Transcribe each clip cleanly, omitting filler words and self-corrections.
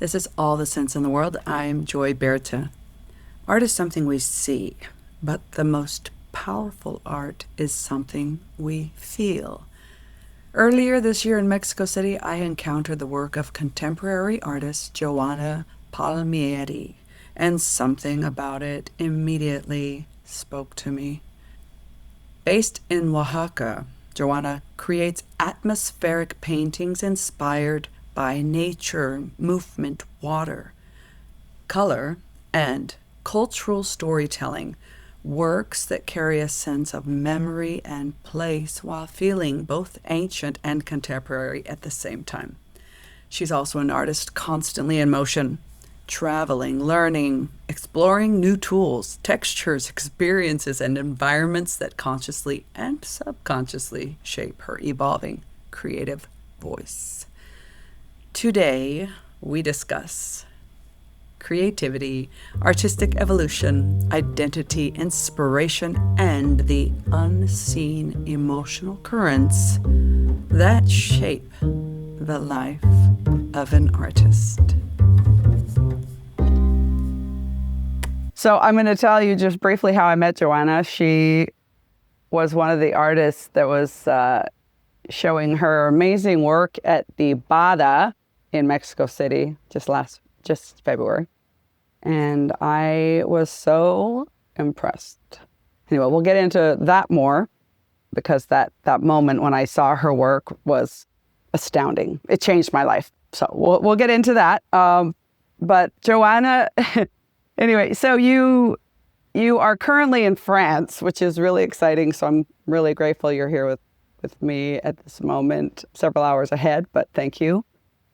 This is All the Sense in the World. I'm Joy Berta. Art is something we see, but the most powerful art is something we feel. Earlier this year in Mexico City, I encountered the work of contemporary artist Johanna Palmieri, and something about it immediately spoke to me. Based in Oaxaca, Johanna creates atmospheric paintings inspired by nature, movement, water, color, and cultural storytelling, works that carry a sense of memory and place while feeling both ancient and contemporary at the same time. She's also an artist constantly in motion, traveling, learning, exploring new tools, textures, experiences, and environments that consciously and subconsciously shape her evolving creative voice. Today, we discuss creativity, artistic evolution, identity, inspiration, and the unseen emotional currents that shape the life of an artist. So I'm going to tell you just briefly how I met Johanna. She was one of the artists that was showing her amazing work at the Bada in Mexico City just February. And I was so impressed. Anyway, we'll get into that more because that moment when I saw her work was astounding. It changed my life. So we'll get into that. But Johanna, anyway, so you are currently in France, which is really exciting. So I'm really grateful you're here with me at this moment, several hours ahead, but thank you.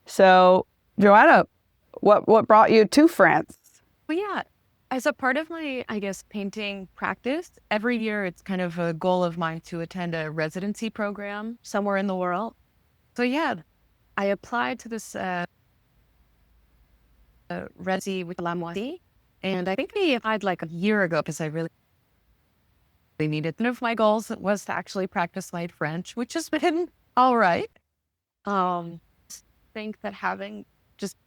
So Johanna, what brought you to France? Well, yeah, as a part of my, painting practice, every year it's kind of a goal of mine to attend a residency program somewhere in the world. So yeah, I applied to this residency with La Moissie, and I think I applied like a year ago because I really needed. One of my goals was to actually practice my French, which has been all right. I think that having just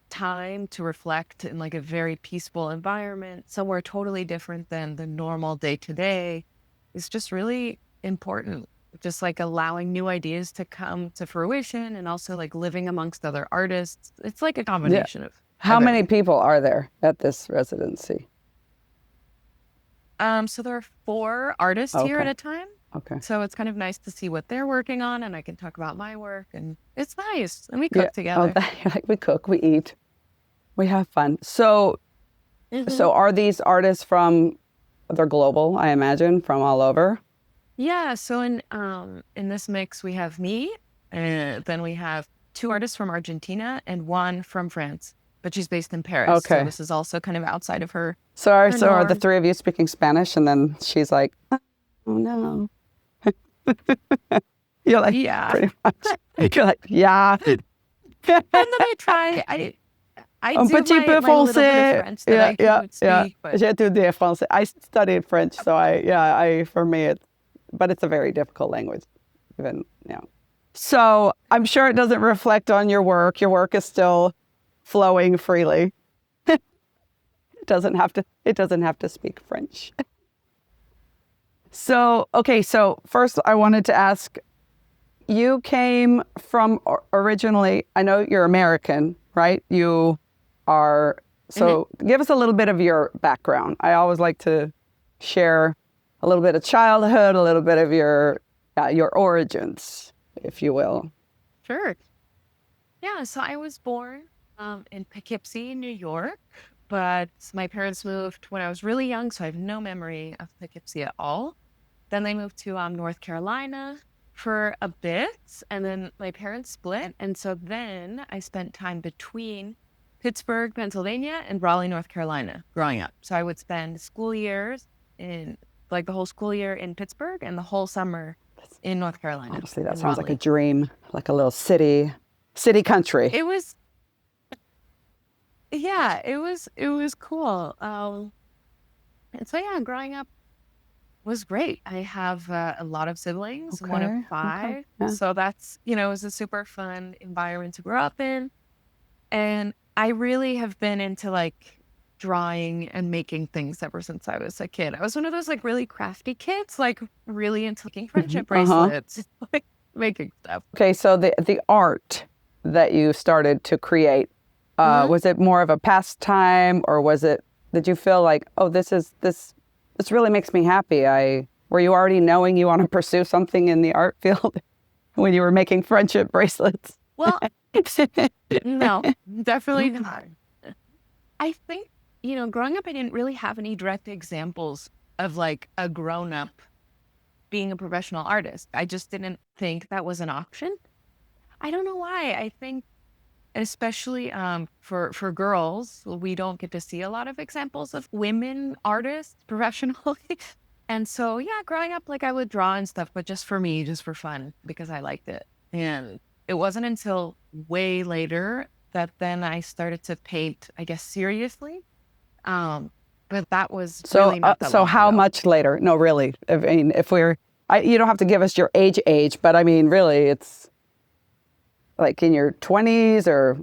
time to reflect in like a very peaceful environment, somewhere totally different than the normal day to day, is just really important. Just like allowing new ideas to come to fruition and also like living amongst other artists. It's like a combination of How many everything. people are there at this residency? So there are 4 artists here at Okay. a time. Okay. So it's kind of nice to see what they're working on, and I can talk about my work, and it's nice. And we Yeah. cook together. Like we cook, we eat, we have fun. So Mhm. are these artists they're global, I imagine, from all over? Yeah. So in this mix, we have me, and then we have 2 artists from Argentina and 1 from France, but she's based in Paris. So Okay. this is also kind of outside of her So are the norm. three of you speaking Spanish? And then she's like, oh no. You're like, Yeah. pretty much. You're like, yeah. And then I try. I Un do petit peu my little bit of français. French that Yeah, I yeah, could yeah. speak, but J'étudie français. I studied French, so for me, but it's a very difficult language, even, yeah. So I'm sure it doesn't reflect on your work. Your work is still flowing freely. It doesn't have to speak French. So, okay, so first I wanted to ask, you came from originally, I know you're American, right? You are, so give us a little bit of your background. I always like to share a little bit of childhood, a little bit of your origins, if you will. sure. Yeah, so I was born in Poughkeepsie, New York, but my parents moved when I was really young, so I have no memory of Poughkeepsie at all. Then they moved to North Carolina for a bit, and then my parents split. And so then I spent time between Pittsburgh, Pennsylvania, and Raleigh, North Carolina growing up. So I would spend school years in like the whole school year in Pittsburgh and the whole summer in North Carolina, Honestly, that in sounds like a Raleigh. dream, like a little city country. It was, yeah, it was cool. And so yeah, growing up was great. I have a lot of siblings, one of Okay, 5. yeah. So that's, it was a super fun environment to grow up in. And I really have been into like drawing and making things ever since I was a kid. I was one of those like really crafty kids, like really into making friendship Uh-huh. bracelets, like making stuff. Okay, so the art that you started to create, Mhm. was it more of a pastime, or did you feel like, oh, this really makes me happy? Were you already knowing you want to pursue something in the art field when you were making friendship bracelets? Well, no, definitely not. I think, growing up, I didn't really have any direct examples of like a grown up being a professional artist. I just didn't think that was an option. I don't know why. I think, especially for girls, we don't get to see a lot of examples of women artists professionally. And so, yeah, growing up, like I would draw and stuff, but just for me, just for fun, because I liked it. And it wasn't until way later that then I started to paint, I guess, seriously. Um, but that was So, really not that so long how ago. much later? No, really. I mean, you don't have to give us your age, but I mean, really, it's like in your 20s, or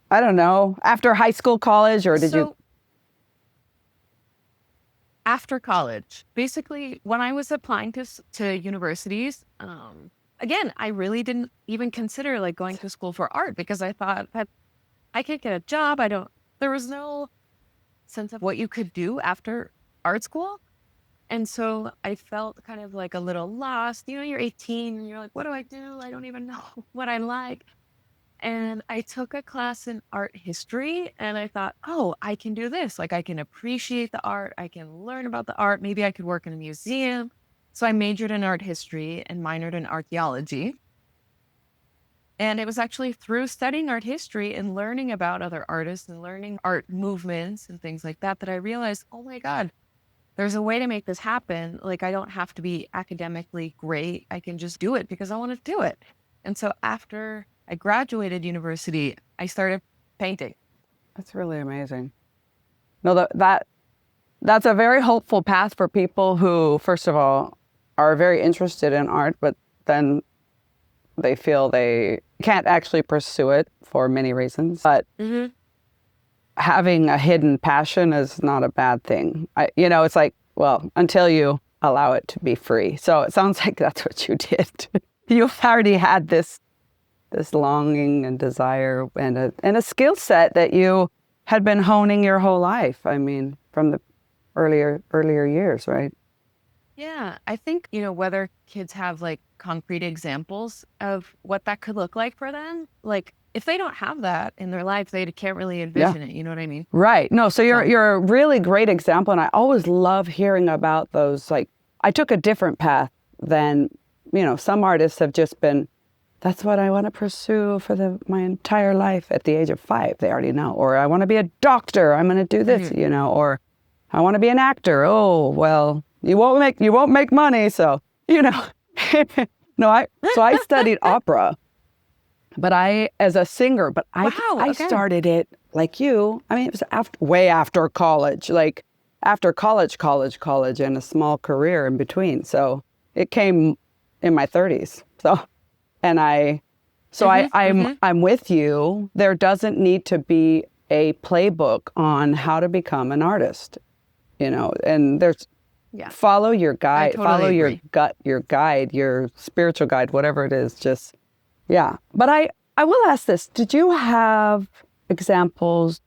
I don't know, after high school, college, or did you? So after college, basically, when I was applying to universities, again, I really didn't even consider like going to school for art because I thought that I could get a job. There was no sense of what you could do after art school. And so I felt kind of like a little lost. You're 18 and you're like, what do I do? I don't even know what I like. And I took a class in art history and I thought, oh, I can do this. Like I can appreciate the art. I can learn about the art. Maybe I could work in a museum. So I majored in art history and minored in archaeology. And it was actually through studying art history and learning about other artists and learning art movements and things like that that I realized, oh my God, there's a way to make this happen. Like I don't have to be academically great. I can just do it because I want to do it. And so after I graduated university, I started painting. That's really amazing. No, that's a very hopeful path for people who, first of all, are very interested in art, but then they feel they can't actually pursue it for many reasons. But Mm-hmm. having a hidden passion is not a bad thing. It's like, well, until you allow it to be free. So it sounds like that's what you did. You already had this longing and desire and a skill set that you had been honing your whole life. I mean, from the earlier years, right? Yeah, I think, whether kids have like concrete examples of what that could look like for them, like if they don't have that in their life, they can't really Yeah. envision it. You know what I mean? Right. No, so So, you're a really great example, and I always love hearing about those. Like, I took a different path than, some artists have just been, that's what I want to pursue for my entire life at the age of 5. They already know. Or I want to be a doctor. I'm going to do this, mhm. or I want to be an actor. Oh, well, you won't make money, so, No, I studied opera, but as a singer, but Wow. I Okay. started it like you. I mean, it was way after college, like after college, and a small career in between. So it came in my 30s. So, and Mm-hmm. Mm-hmm. I'm with you. There doesn't need to be a playbook on how to become an artist, and Yeah, follow your I guide, totally follow your agree. gut, your guide, your spiritual guide, whatever it is, just, yeah. But I will ask this, did you have examples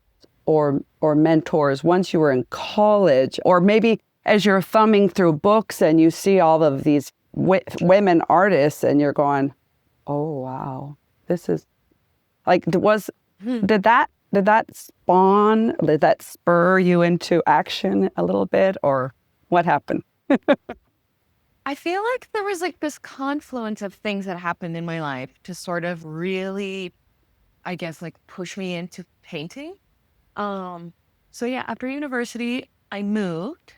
or mentors once you were in college, or maybe as you're thumbing through books and you see all of these women artists and you're going, oh, wow, this is like, Hmm. did that spur you into action a little bit, or what happened? I feel like there was like this confluence of things that happened in my life to sort of really, I guess, like push me into painting. Um, so yeah, after university, I moved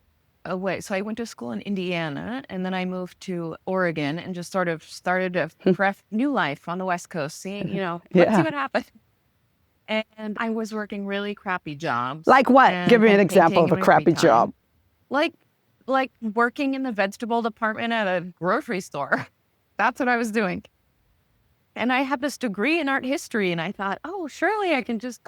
away. So I went to school in Indiana and then I moved to Oregon and just sort of started a new life on the West Coast, seeing, let's see Yeah. what happens. And I was working really crappy jobs Like what? Give me an and example painting of in a my free crappy job. time. Like like working in the vegetable department at a grocery store. That's what I was doing. And I had this degree in art history and I thought, oh, surely I can just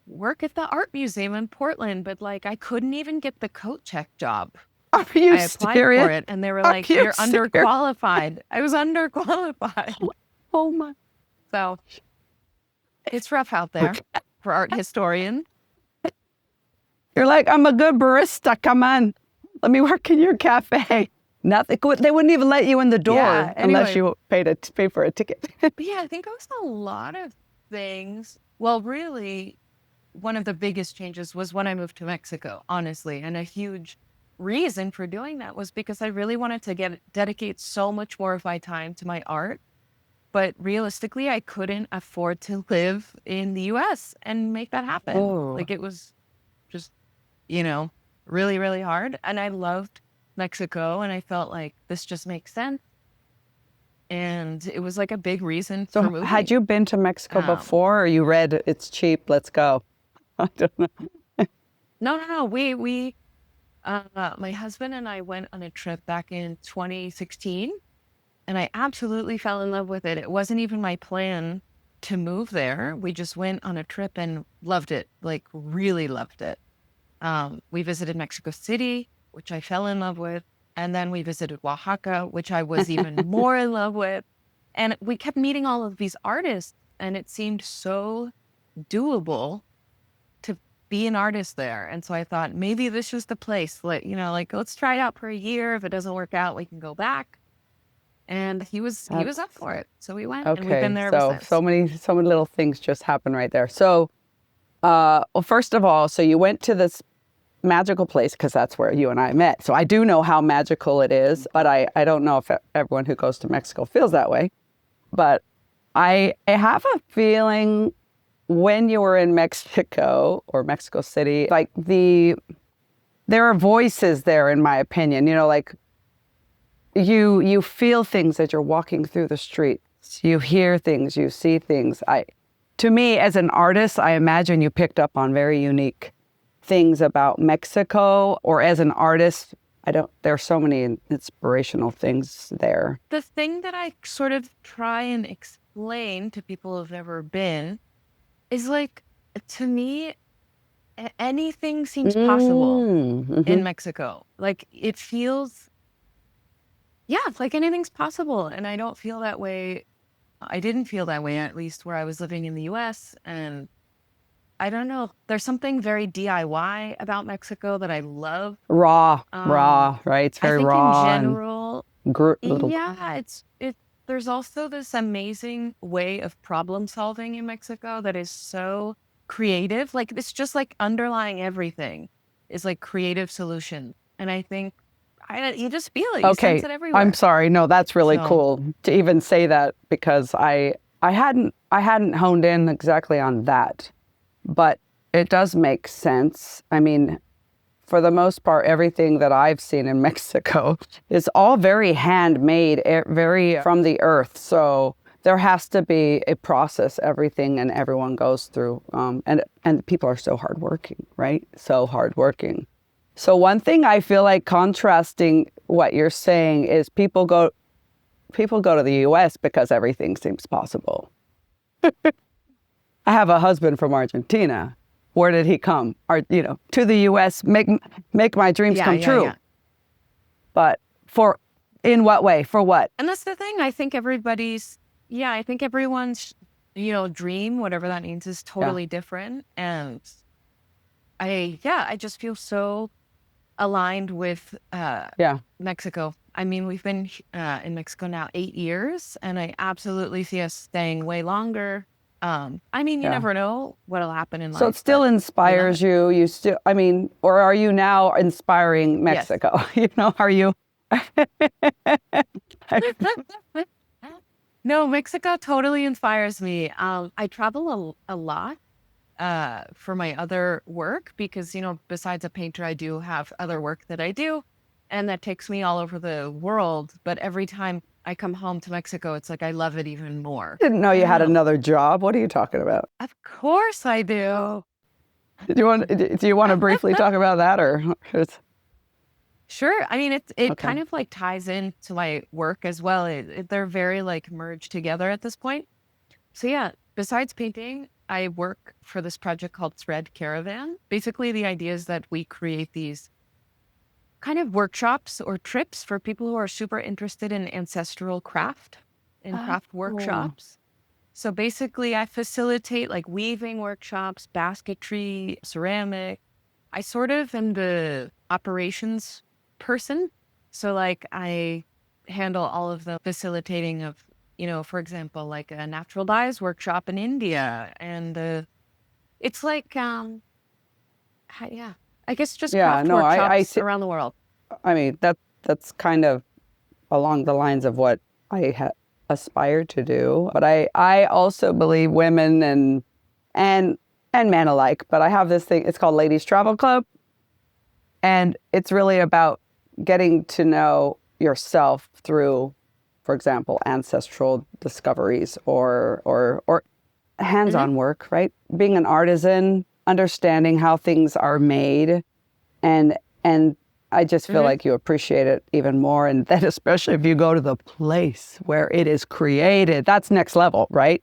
work at the art museum in Portland, but like I couldn't even get the coat check job. Are you I applied serious? for it and they were Are like, you you're serious? underqualified. I was underqualified. Oh my. So it's rough out there Okay. for art historians. You're like, I'm a good barista. Come on. Let me work in your cafe. Nothing. They wouldn't even let you in the door Yeah, unless anyway. you pay for a ticket. But yeah, I think it was a lot of things. Well, really, one of the biggest changes was when I moved to Mexico, honestly. And a huge reason for doing that was because I really wanted to dedicate so much more of my time to my art. But realistically, I couldn't afford to live in the US and make that happen. Oh. Like it was just, you know, really, really hard. And I loved Mexico and I felt like this just makes sense. And it was like a big reason for So moving. had you been to Mexico before, or you read it's cheap, let's go? I don't know. No. We my husband and I went on a trip back in 2016 and I absolutely fell in love with it. It wasn't even my plan to move there. We just went on a trip and loved it, like really loved it. We visited Mexico City, which I fell in love with. And then we visited Oaxaca, which I was even more in love with. And we kept meeting all of these artists and it seemed so doable to be an artist there. And so I thought maybe this was the place, like, let's try it out for a year. If it doesn't work out, we can go back. And he was up for it. So we went and we've been there ever since. So many little things just happened right there. So, well, first of all, so you went to this magical place because that's where you and I met. So I do know how magical it is, but I don't know if everyone who goes to Mexico feels that way. But I have a feeling when you were in Mexico or Mexico City, like there are voices there, in my opinion, like you feel things as you're walking through the streets, you hear things, you see things. To me, as an artist, I imagine you picked up on very unique things about Mexico, or as an artist, there are so many inspirational things there. The thing that I sort of try and explain to people who've never been is like, to me, anything seems possible in Mexico. Like it feels, it's like anything's possible. And I don't feel that way. I didn't feel that way, at least where I was living in the US. And I don't know. There's something very DIY about Mexico that I love. Raw, right? It's very raw. In general, there's also this amazing way of problem solving in Mexico that is so creative. Like it's just like underlying everything is like creative solution. And I think you just feel it. You sense it everywhere. I'm sorry. No, that's really cool to even say that, because I hadn't honed in exactly on that. But it does make sense. I mean, for the most part, everything that I've seen in Mexico is all very handmade, very from the earth. So there has to be a process everything and everyone goes through. And people are so hardworking, right? So hardworking. So one thing I feel like contrasting what you're saying is people go to the U.S. because everything seems possible. I have a husband from Argentina. Where did he come? To the U.S. make my dreams come true. Yeah. But in what way? For what? And that's the thing. I think everyone's, dream, whatever that means, is totally different. And I just feel so aligned with Mexico. I mean, we've been in Mexico now 8 years, and I absolutely see us staying way longer. You never know what'll happen in life. So it still inspires you. You still, or are you now inspiring Mexico? Yes. Are you? No, Mexico totally inspires me. I travel a lot for my other work because, besides a painter, I do have other work that I do, and that takes me all over the world. But every time I come home to Mexico, it's like I love it even more. I didn't know you had another job. What are you talking about? Of course I do. Do you want to briefly talk about that, or? Sure. I mean, it kind of like ties into my work as well. They're very like merged together at this point. So yeah, besides painting, I work for this project called Thread Caravan. Basically, the idea is that we create these kind of workshops or trips for people who are super interested in ancestral craft and craft Oh. workshops. So basically, I facilitate like weaving workshops, basketry, ceramic. I sort of am the operations person. So like I handle all of the facilitating of, for example, like a natural dyes workshop in India. And it's like, yeah, I guess just Yeah, craft no, I workshops see. around the world. I mean, that's kind of along the lines of what I aspire to do. But I also believe women and men alike. But I have this thing. It's called Ladies Travel Club, and it's really about getting to know yourself through, for example, ancestral discoveries or hands-on work. Right, being an artisan, understanding how things are made, and I just feel like you appreciate it even more. And then especially if you go to the place where it is created, that's next level, right?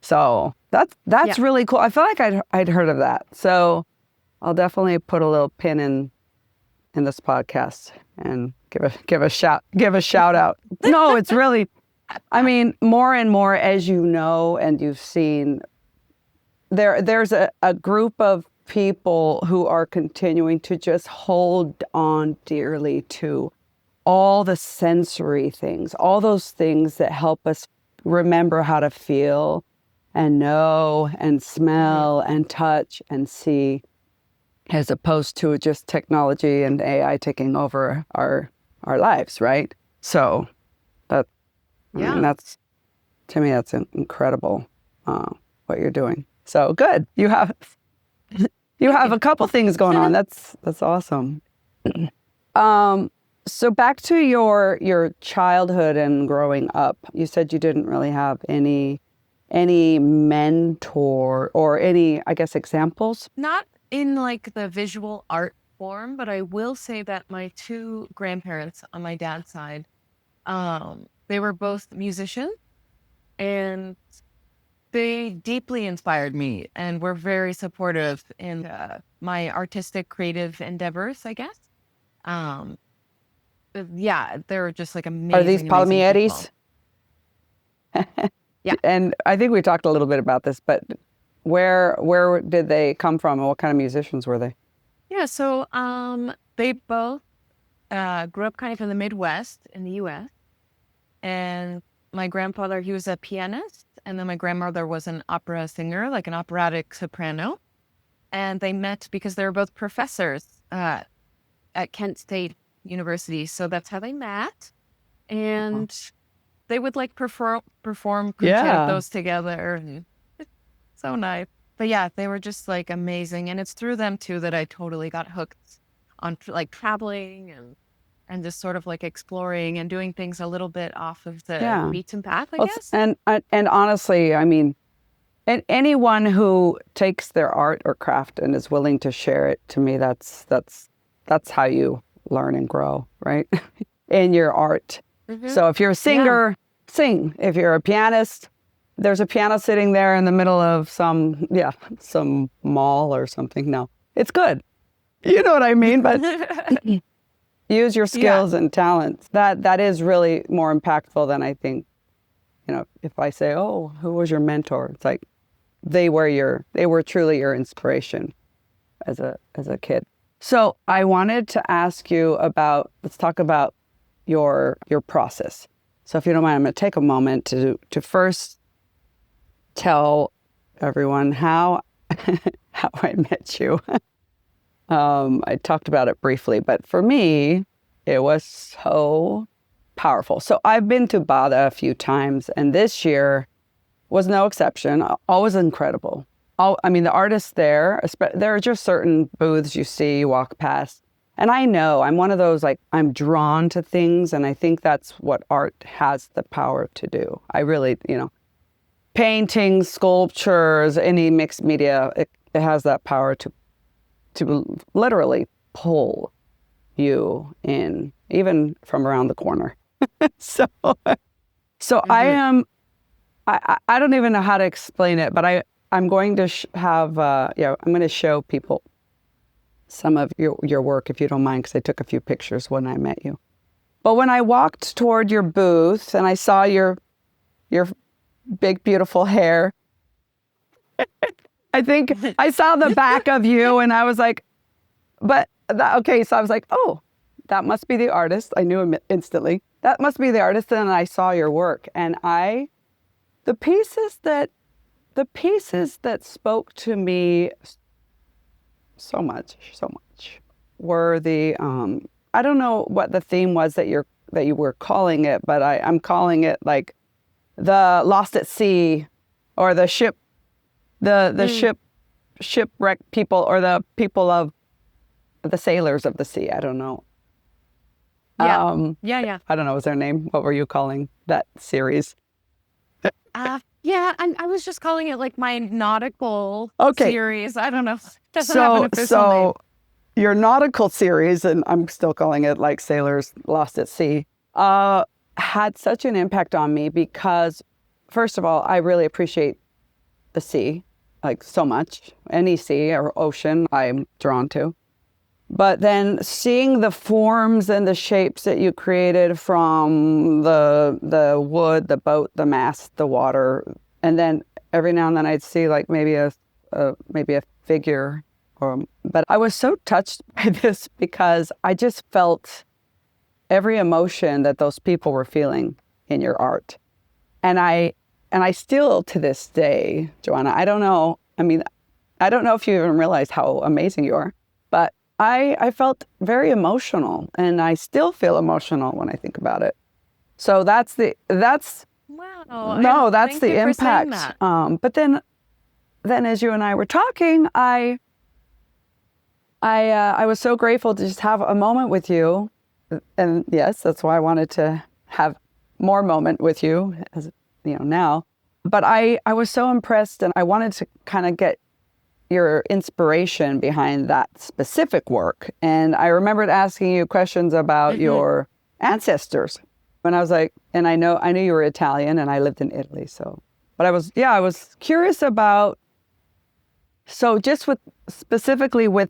So that's really cool. I feel like I'd heard of that. So I'll definitely put a little pin in this podcast and give a shout out. No, it's really, I mean, more and more, as you know and you've seen, there's a group of people who are continuing to just hold on dearly to all the sensory things, all those things that help us remember how to feel and know and smell and touch and see, as opposed to just technology and AI taking over our lives, right? So that, I mean, that's, to me, that's incredible, what you're doing. So good. You have a couple things going on. That's awesome. So back to your childhood and growing up. You said you didn't really have any mentor or any, I guess, examples. Not in like the visual art form, but I will say that my two grandparents on my dad's side, they were both musicians, and they deeply inspired me and were very supportive in my artistic, creative endeavors, I guess. But yeah, they were just like amazing. Are these Palmieris? Yeah. And I think we talked a little bit about this, but where did they come from and what kind of musicians were they? Yeah, so they both grew up kind of in the Midwest in the U.S. And my grandfather, he was a pianist. And then my grandmother was an opera singer, like an operatic soprano. And they met because they were both professors at Kent State University. So that's how they met. And they would like perform concertos together. And it's so nice. But yeah, they were just like amazing. And it's through them too that I totally got hooked on like traveling and just sort of like exploring and doing things a little bit off of the beaten path, I guess. And honestly, I mean, anyone who takes their art or craft and is willing to share it, to me, that's how you learn and grow, right? In your art. So if you're a singer, sing. If you're a pianist, there's a piano sitting there in the middle of some mall or something. No, it's good. You know what I mean? But use your skills and talents. That is really more impactful than I think, if I say, oh, who was your mentor? It's like they were truly your inspiration as a kid. So I wanted to ask you let's talk about your process. So if you don't mind, I'm going to take a moment to first tell everyone how I met you. I talked about it briefly, but for me, it was so powerful. So I've been to Bada a few times, and this year was no exception. Always incredible. The artists there are just certain booths you walk past. And I know I'm one of those, like, I'm drawn to things, and I think that's what art has the power to do. I really, paintings, sculptures, any mixed media, it has that power to literally pull you in, even from around the corner. So I am, I don't even know how to explain it, but I'm going to I'm going to show people some of your work, if you don't mind, because I took a few pictures when I met you. But when I walked toward your booth and I saw your big, beautiful hair, I think I saw the back of you and I was like, okay, so I was like, oh, that must be the artist. I knew him instantly. That must be the artist. And I saw your work, and the pieces that spoke to me so much were the I don't know what the theme was that you were calling it, but I'm calling it like the lost at sea, or the shipwrecked people, or the people of the sailors of the sea. I don't know. Yeah. I don't know. Was their name? What were you calling that series? Yeah, and I was just calling it like my nautical series. I don't know. Doesn't have an official name. Your nautical series, and I'm still calling it like Sailors Lost at Sea, had such an impact on me because, first of all, I really appreciate the sea, like so much. Any sea or ocean I'm drawn to. But then seeing the forms and the shapes that you created from the wood, the boat, the mast, the water, and then every now and then I'd see like maybe a figure. But I was so touched by this because I just felt every emotion that those people were feeling in your art, and I still to this day, Johanna, I don't know. I mean, I don't know if you even realize how amazing you are, but I felt very emotional, and I still feel emotional when I think about it. So that's the impact. But then as you and I were talking, I was so grateful to just have a moment with you, and yes, that's why I wanted to have more moment with you, as now. But I was so impressed, and I wanted to kind of get your inspiration behind that specific work. And I remembered asking you questions about your ancestors. When I was like, and I knew you were Italian, and I lived in Italy, so. But I was curious about, so just specifically with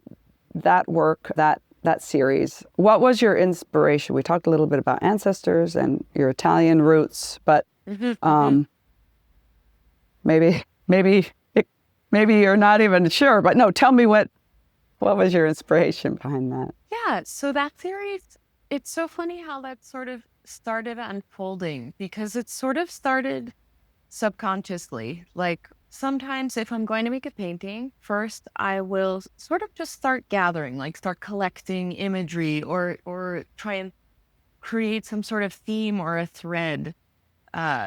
that work, that series, what was your inspiration? We talked a little bit about ancestors and your Italian roots, but maybe you're not even sure, but no, tell me what was your inspiration behind that? Yeah, so that series, it's so funny how that sort of started unfolding, because it sort of started subconsciously. Like sometimes if I'm going to make a painting, first I will sort of just start gathering, like start collecting imagery, or try and create some sort of theme or a thread.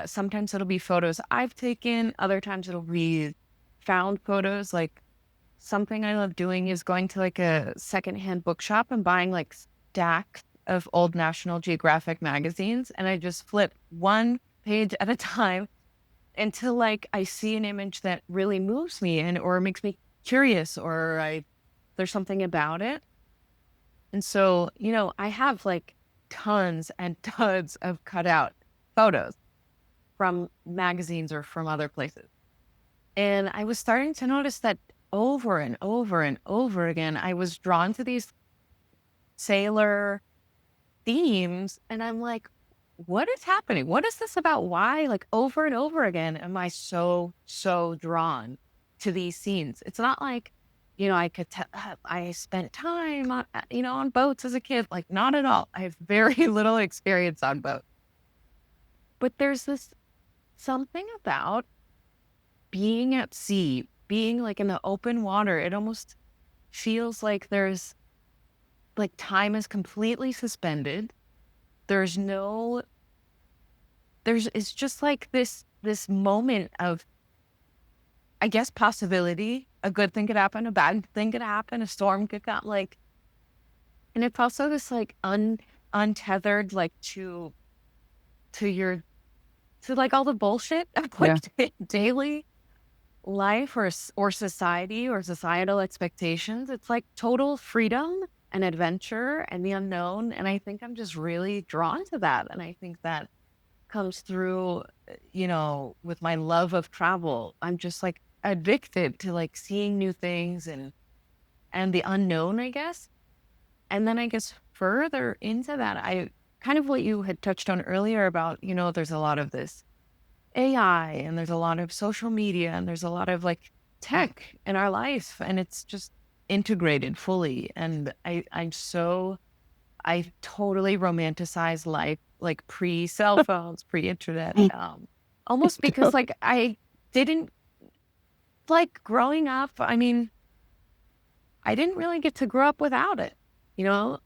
Sometimes it'll be photos I've taken, other times it'll be found photos. Like something I love doing is going to like a secondhand bookshop and buying like stacks of old National Geographic magazines, and I just flip one page at a time until like I see an image that really moves me or makes me curious, or there's something about it. And so, I have like tons and tons of cutout photos from magazines or from other places. And I was starting to notice that over and over and over again, I was drawn to these sailor themes. And I'm like, what is happening? What is this about? Why, like over and over again, am I so drawn to these scenes? It's not like, I spent time on boats as a kid. Like, not at all. I have very little experience on boats. But there's this something about being at sea, being like in the open water. It almost feels like there's like time is completely suspended. It's just like this moment of, I guess, possibility. A good thing could happen, a bad thing could happen, a storm could come, like, and it's also this like untethered, like to like all the bullshit of like daily life or society or societal expectations. It's like total freedom and adventure and the unknown. And I think I'm just really drawn to that. And I think that comes through, with my love of travel. I'm just like addicted to like seeing new things and the unknown, I guess. And then I guess further into that, I kind of what you had touched on earlier about, there's a lot of this AI and there's a lot of social media and there's a lot of like tech in our life and it's just integrated fully. And I totally romanticize life like pre-cell phones, pre-internet, almost because like I didn't like growing up. I mean, I didn't really get to grow up without it,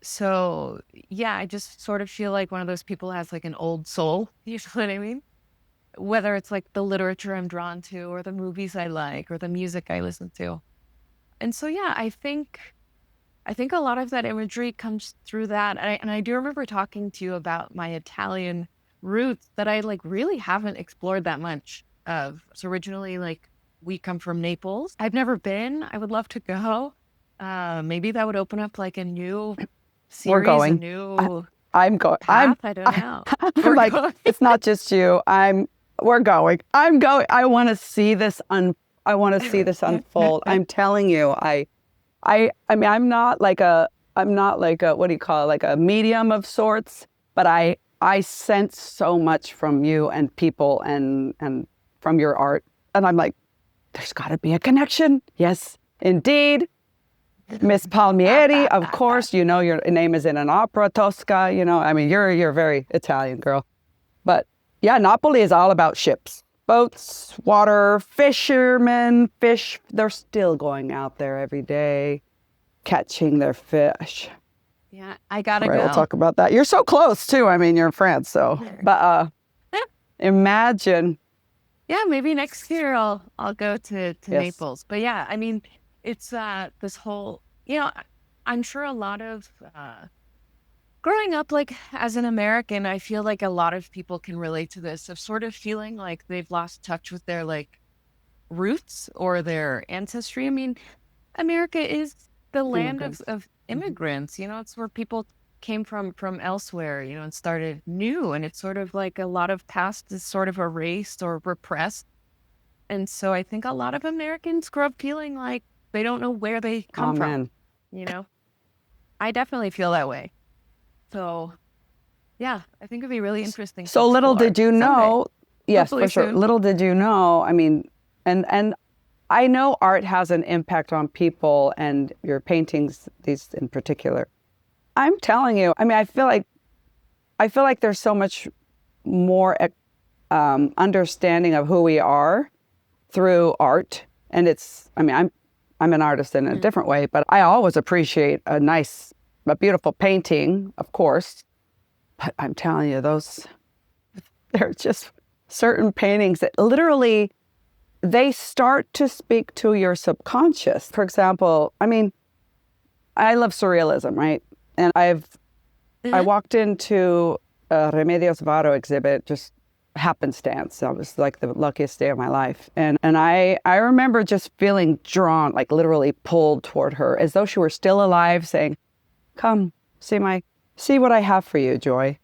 So yeah, I just sort of feel like one of those people who has like an old soul, you know what I mean? Whether it's like the literature I'm drawn to or the movies I like or the music I listen to. And so, yeah, I think a lot of that imagery comes through that. And I do remember talking to you about my Italian roots that I like really haven't explored that much of. So originally, like we come from Naples. I've never been. I would love to go. Maybe that would open up like a new series, We're going. a new I'm going. path. I don't know. I'm like, it's not just you. We're going. I'm going. I want to see this unfold. I'm telling you, I mean, I'm not like a, what do you call it? Like a medium of sorts, but I sense so much from you and people and from your art. And I'm like, there's got to be a connection. Yes, indeed. Miss Palmieri, of course, your name is in an opera, Tosca, I mean, you're a very Italian girl. But yeah, Napoli is all about ships, boats, water, fishermen, fish. They're still going out there every day, catching their fish. Yeah, I gotta go. We'll talk about that. You're so close too. I mean, you're in France, so. But imagine. Yeah, maybe next year I'll go to Yes. Naples. But yeah, I mean, it's this whole, I'm sure a lot of growing up like as an American, I feel like a lot of people can relate to this of sort of feeling like they've lost touch with their like roots or their ancestry. I mean, America is the land of immigrants, it's where people came from elsewhere, and started new. And it's sort of like a lot of past is sort of erased or repressed. And so I think a lot of Americans grow up feeling like they don't know where they come from, I definitely feel that way. So, yeah, I think it'd be really interesting. So little did you know, yes, Hopefully for sure. soon. Little did you know, I mean, and I know art has an impact on people and your paintings, these in particular. I'm telling you, I mean, I feel like there's so much more understanding of who we are through art. And I'm an artist in a different way, but I always appreciate a beautiful painting, of course. But I'm telling you, they're just certain paintings that literally, they start to speak to your subconscious. For example, I mean, I love surrealism, right? And I walked into a Remedios Varo exhibit, just happenstance. That was like the luckiest day of my life. And I remember just feeling drawn, like literally pulled toward her as though she were still alive, saying, come, see what I have for you, Joy.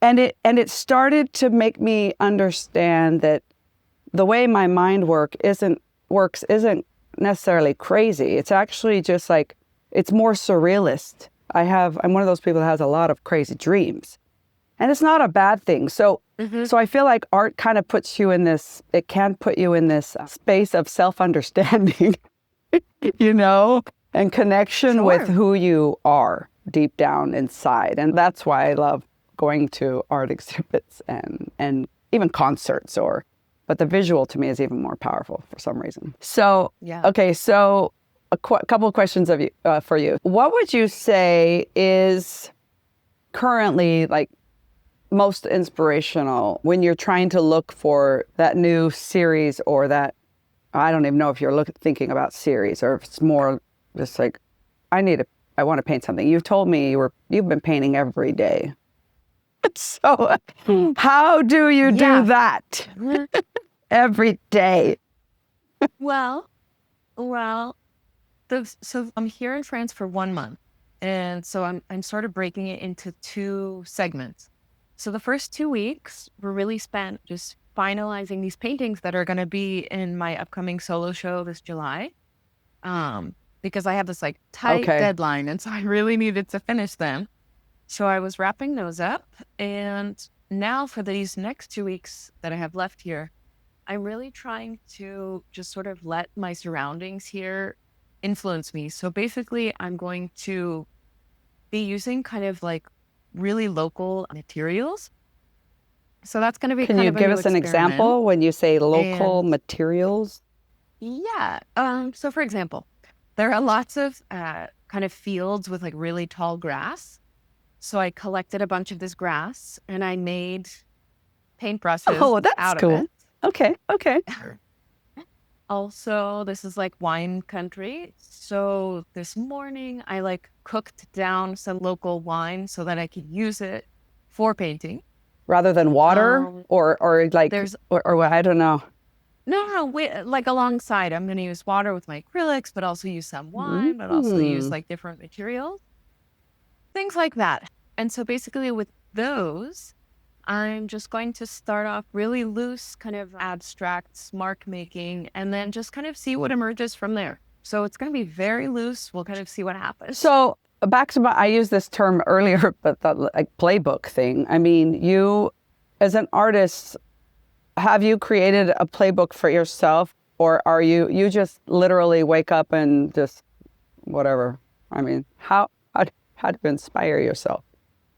And it started to make me understand that the way my mind works isn't necessarily crazy. It's actually just like, it's more surrealist. I'm one of those people that has a lot of crazy dreams. And it's not a bad thing. So I feel like art kind of puts you in this, it can put you in this space of self-understanding, and connection with who you are deep down inside. And that's why I love going to art exhibits and even concerts but the visual to me is even more powerful for some reason. So, yeah. Okay, so a couple of questions for you. What would you say is currently like most inspirational when you're trying to look for that new series or that, I don't even know if you're thinking about series or if it's more just like, I want to paint something. You've told me you've been painting every day. So how do you do that every day? Well, so I'm here in France for 1 month. And so I'm sort of breaking it into 2 segments. So the first 2 weeks were really spent just finalizing these paintings that are going to be in my upcoming solo show this July. Because I have this like tight deadline, and so I really needed to finish them. So I was wrapping those up, and now for these next 2 weeks that I have left here, I'm really trying to just sort of let my surroundings here influence me. So basically, I'm going to be using kind of like really local materials. So that's going to be Can kind you of a give new us an experiment. example when you say local And materials? yeah, so for example, there are lots of kind of fields with like really tall grass. So I collected a bunch of this grass and I made paintbrushes Oh, that's out of cool. it. Okay. Also, this is like wine country. So this morning I like cooked down some local wine so that I could use it for painting. Rather than water or like, There's or I don't know. no, like alongside, I'm going to use water with my acrylics, but also use some wine, but also use like different materials, things like that. And so basically with those, I'm just going to start off really loose, kind of abstract mark making, and then just kind of see what emerges from there. So it's going to be very loose. We'll kind of see what happens. So back to I used this term earlier, but that like playbook thing. I mean, you as an artist, have you created a playbook for yourself, or are you just literally wake up and just whatever? I mean, how do you inspire yourself?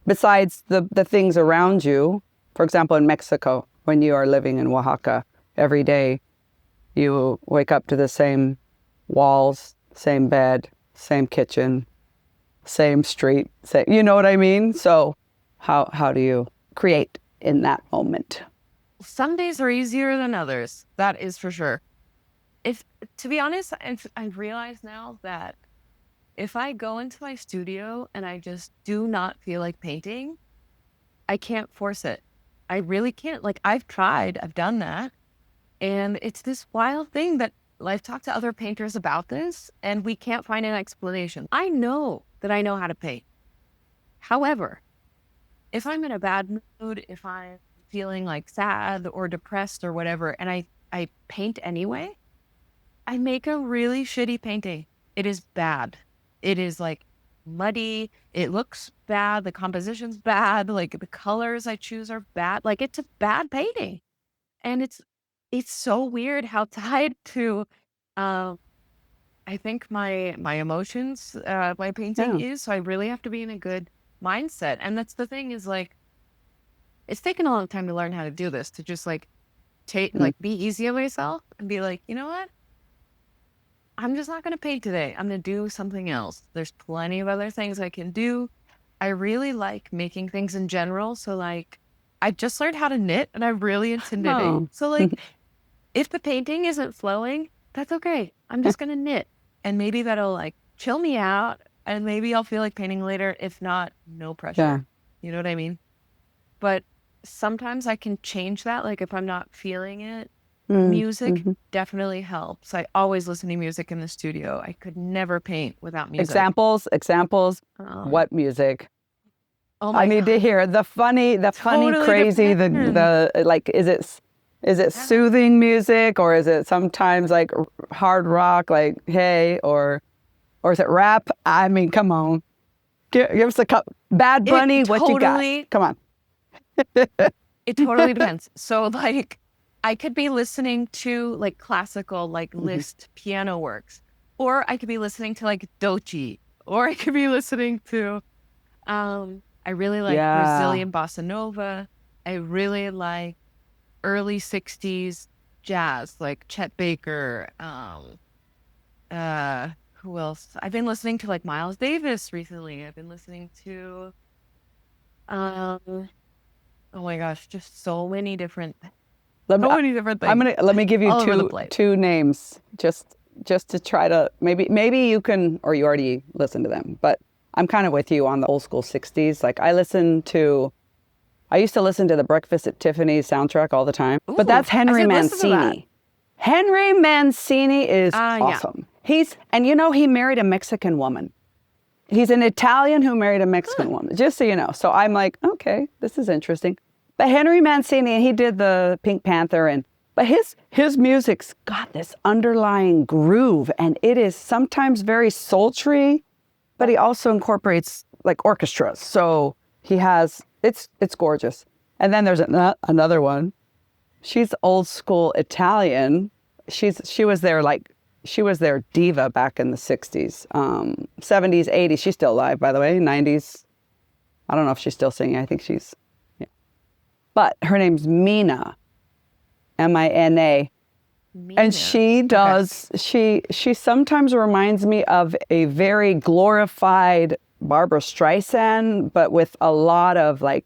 Besides the things around you, for example, in Mexico, when you are living in Oaxaca, every day you wake up to the same walls, same bed, same kitchen, same street, you know what I mean? So how do you create in that moment? Some days are easier than others. That is for sure. To be honest, I've realized now that if I go into my studio and I just do not feel like painting, I can't force it. I really can't. Like I've tried, I've done that. And it's this wild thing that I've talked to other painters about this and we can't find an explanation. I know that I know how to paint. However, if I'm in a bad mood, if I'm feeling like sad or depressed or whatever, and I paint anyway, I make a really shitty painting. It is bad. It is like muddy. It looks bad. The composition's bad. Like the colors I choose are bad. Like it's a bad painting. And it's so weird how tied to I think my emotions my painting is. So I really have to be in a good mindset. And that's the thing is like it's taken a long time to learn how to do this, to just like like be easy on myself and be like, you know what? I'm just not going to paint today. I'm going to do something else. There's plenty of other things I can do. I really like making things in general. So like I just learned how to knit and I'm really into knitting. So like if the painting isn't flowing, that's okay. I'm just going to knit and maybe that'll like chill me out and maybe I'll feel like painting later. If not, no pressure. Yeah. You know what I mean? But sometimes I can change that. Like if I'm not feeling it, music definitely helps. I always listen to music in the studio. I could never paint without music. Examples. What music? Oh my I need to hear the funny, Totally crazy, different. the like. Is it soothing music, or is it sometimes like hard rock, like Hey, or is it rap? I mean, come on, give us a cup. Bad Bunny, what you got? Come on. It totally depends. So like I could be listening to like classical, like Liszt piano works, or I could be listening to like Dochi, or I could be listening to, I really like Brazilian bossa nova. I really like early 60s jazz, like Chet Baker. Who else? I've been listening to like Miles Davis recently. I've been listening to, oh my gosh, just so many different things. Let me give you all over the place. two names just to try to maybe you can, or you already listened to them, but I'm kind of with you on the old school 60s. Like I used to listen to the Breakfast at Tiffany's soundtrack all the time. Ooh, but that's Henry Mancini. Mancini. Henry Mancini is awesome. And you know, he married a Mexican woman. He's an Italian who married a Mexican woman, just so you know. So I'm like, okay, this is interesting. But Henry Mancini, and he did the Pink Panther, but his music's got this underlying groove, and it is sometimes very sultry, but he also incorporates like orchestras. So it's gorgeous. And then there's another one. She's old school Italian. She was their diva back in the 60s, 70s, 80s. She's still alive, by the way, 90s. I don't know if she's still singing. I think yeah. But her name's Mina, Mina. And she does, she sometimes reminds me of a very glorified Barbara Streisand, but with a lot of like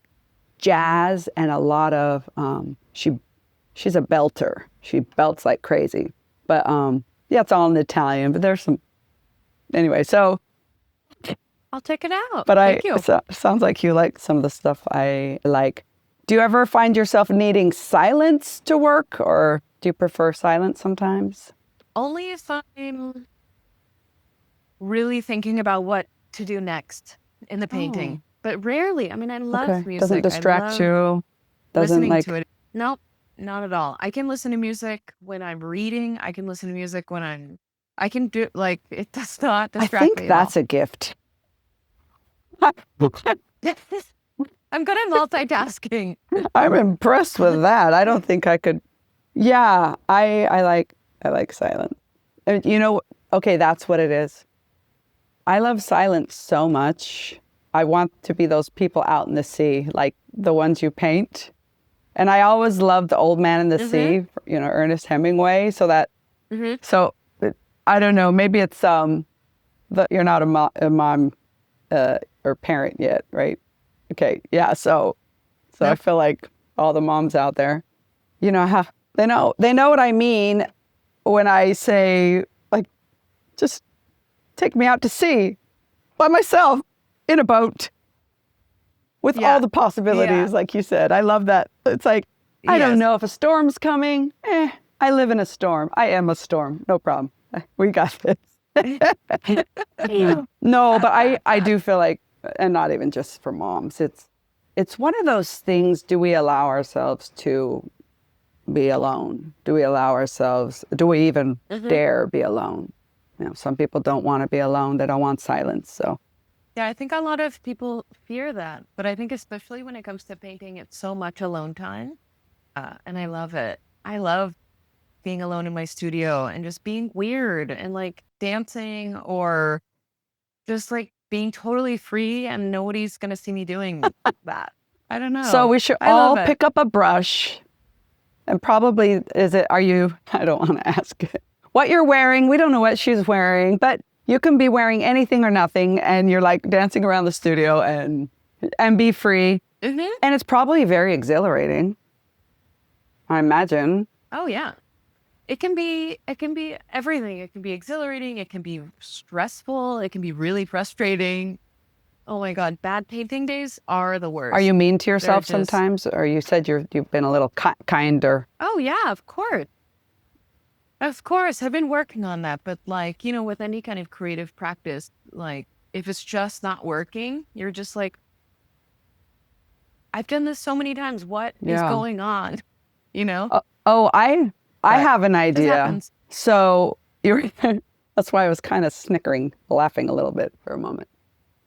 jazz and a lot of, she's a belter. She belts like crazy. But yeah, it's all in Italian, but there's some, anyway, so. I'll check it out. But Thank you. Sounds like you like some of the stuff I like. Do you ever find yourself needing silence to work, or do you prefer silence sometimes? Only if I'm really thinking about what to do next in the painting. But rarely. I mean, I love music. Doesn't distract you? Doesn't listening like... to it. Nope, not at all. I can listen to music when I'm reading. I can listen to music when I can do, like, it does not distract me. I think that's a gift. I'm good at multitasking. I'm impressed with that. I don't think I could. Yeah, I like silence. And okay, that's what it is. I love silence so much. I want to be those people out in the sea, like the ones you paint. And I always loved The Old Man in the Sea, Ernest Hemingway. So that, so I don't know, maybe it's you're not a mom or parent yet, right? Okay, yeah. So I feel like all the moms out there, they know what I mean when I say, like, just take me out to sea by myself in a boat with all the possibilities, like you said. I love that. It's like, I don't know if a storm's coming. I live in a storm. I am a storm. No problem. We got this. No, but I do feel like, and not even just for moms, it's one of those things, do we allow ourselves to be alone? Do we even dare be alone? Some people don't want to be alone. They don't want silence. So yeah, I think a lot of people fear that, but I think especially when it comes to painting, it's so much alone time, and I love it. I love being alone in my studio and just being weird and like dancing or just like being totally free, and nobody's gonna see me doing that. I don't know. So we should all pick up a brush, and probably I don't want to ask what you're wearing. We don't know what she's wearing, but you can be wearing anything or nothing, and you're like dancing around the studio and be free. And it's probably very exhilarating, I imagine. Oh yeah. It can be everything. It can be exhilarating. It can be stressful. It can be really frustrating. Oh my God, bad painting days are the worst. Are you mean to yourself sometimes? Or you said you've been a little kinder? Oh yeah, of course. Of course, I've been working on that. But like, with any kind of creative practice, like if it's just not working, you're just like, I've done this so many times. What is going on? I have an idea. So that's why I was kind of laughing a little bit for a moment.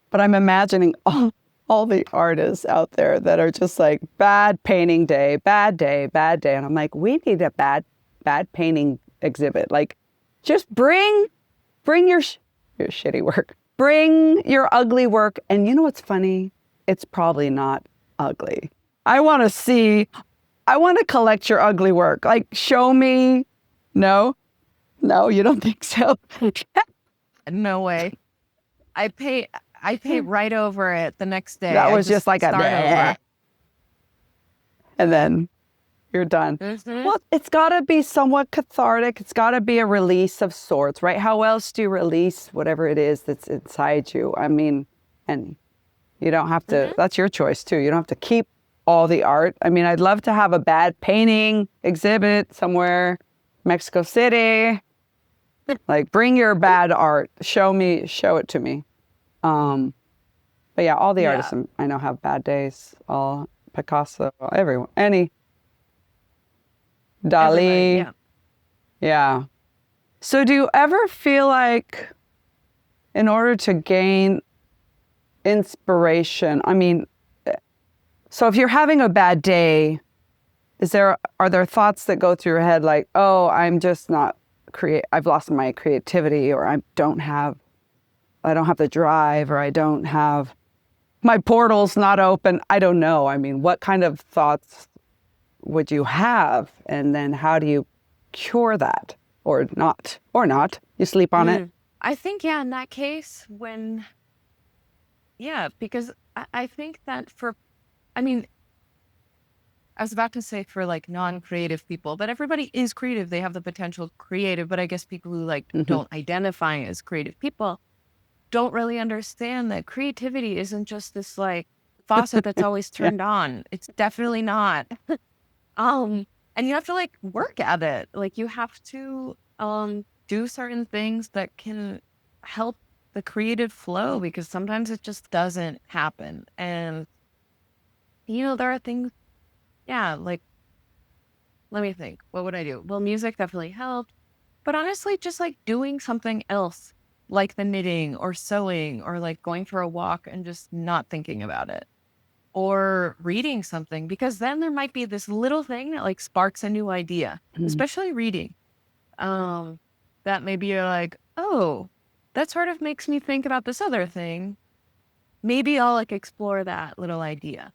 But I'm imagining all the artists out there that are just like, bad painting day, bad day, bad day. And I'm like, we need a bad painting exhibit. Like, just bring your shitty work. Bring your ugly work. And you know what's funny? It's probably not ugly. I want to collect your ugly work. Like, show me. No, you don't think so? No way. I pay right over it the next day. That was just like a and then you're done. Well, it's got to be somewhat cathartic. It's got to be a release of sorts, right? How else do you release whatever it is that's inside you? I mean, and you don't have to, that's your choice too. You don't have to keep all the art. I mean, I'd love to have a bad painting exhibit somewhere, Mexico City. Like, bring your bad art. Show it to me. But yeah, all the artists I know have bad days. Picasso, everyone, any Dali. Everybody, yeah. Yeah. So do you ever feel like in order to gain inspiration, I mean, so if you're having a bad day, are there thoughts that go through your head like, oh, I'm just not I've lost my creativity, or I don't have the drive, or I don't have, my portal's not open. I don't know. I mean, what kind of thoughts would you have? And then how do you cure that? Or not? You sleep on it? I think, yeah, in that case, because I think that I was about to say for like non-creative people, but everybody is creative. They have the potential creative, but I guess people who like don't identify as creative people don't really understand that creativity isn't just this like faucet that's always turned on. It's definitely not. And you have to like work at it. Like you have to do certain things that can help the creative flow, because sometimes it just doesn't happen. And there are things, like, let me think. What would I do? Well, music definitely helped, but honestly, just like doing something else, like the knitting or sewing or like going for a walk and just not thinking about it, or reading something, because then there might be this little thing that like sparks a new idea, especially reading. That maybe you're like, oh, that sort of makes me think about this other thing. Maybe I'll like explore that little idea.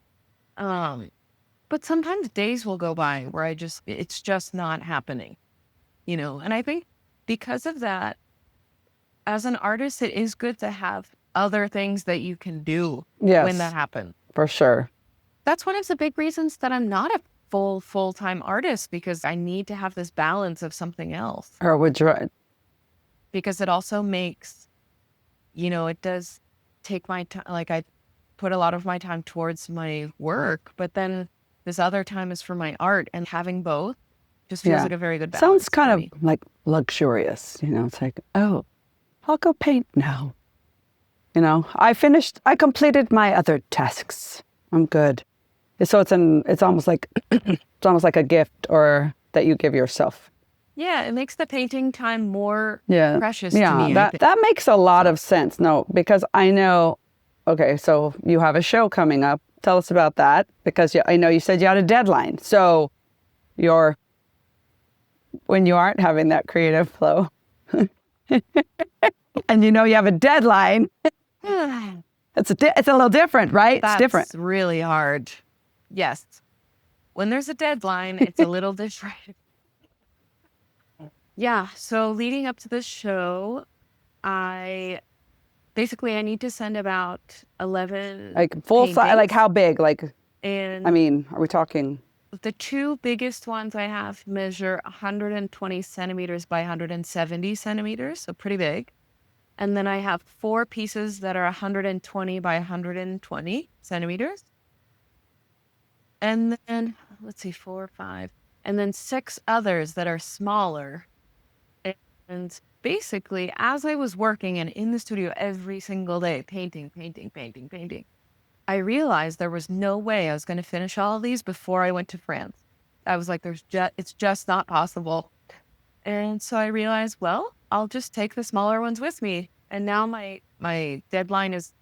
But sometimes days will go by where it's just not happening, and I think because of that, as an artist, it is good to have other things that you can do when that happens. For sure. That's one of the big reasons that I'm not a full-time artist, because I need to have this balance of something else. Or would you? Because it also makes, it does take my time. Like I put a lot of my time towards my work, but then this other time is for my art, and having both just feels like a very good balance. Sounds kind of like luxurious, It's like, oh, I'll go paint now. I completed my other tasks. I'm good. So it's almost like a gift or that you give yourself. Yeah, it makes the painting time more precious to me. That makes a lot of sense. No, because I know. Okay, so you have a show coming up. Tell us about that, because I know you said you had a deadline. So when you aren't having that creative flow, and you have a deadline, it's a little different, right? It's different. That's really hard. Yes. When there's a deadline, it's a little different. Yeah, so leading up to this show, I need to send about 11 like full size. Like how big? And I mean, are we talking? The two biggest ones I have measure 120 centimeters by 170 centimeters, so pretty big. And then I have 4 pieces that are 120 by 120 centimeters. And then, 4, 5. And then 6 others that are smaller. And basically, as I was working and in the studio every single day, painting, I realized there was no way I was going to finish all of these before I went to France. I was like, it's just not possible. And so I realized, well, I'll just take the smaller ones with me. And now my deadline is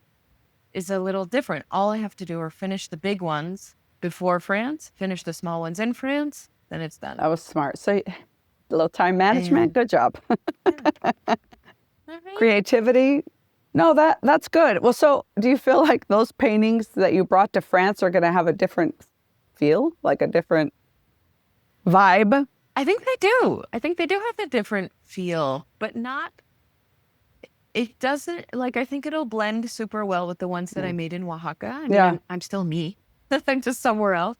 a little different. All I have to do are finish the big ones before France, finish the small ones in France, then it's done. That was smart. So a little time management, good job. Creativity, no, that's good. Well, so do you feel like those paintings that you brought to France are going to have a different feel, like a different vibe? I think they do. I think they do have a different feel, but not, it doesn't, like, I think it'll blend super well with the ones that I made in Oaxaca. I mean, I'm still me. I'm just somewhere else.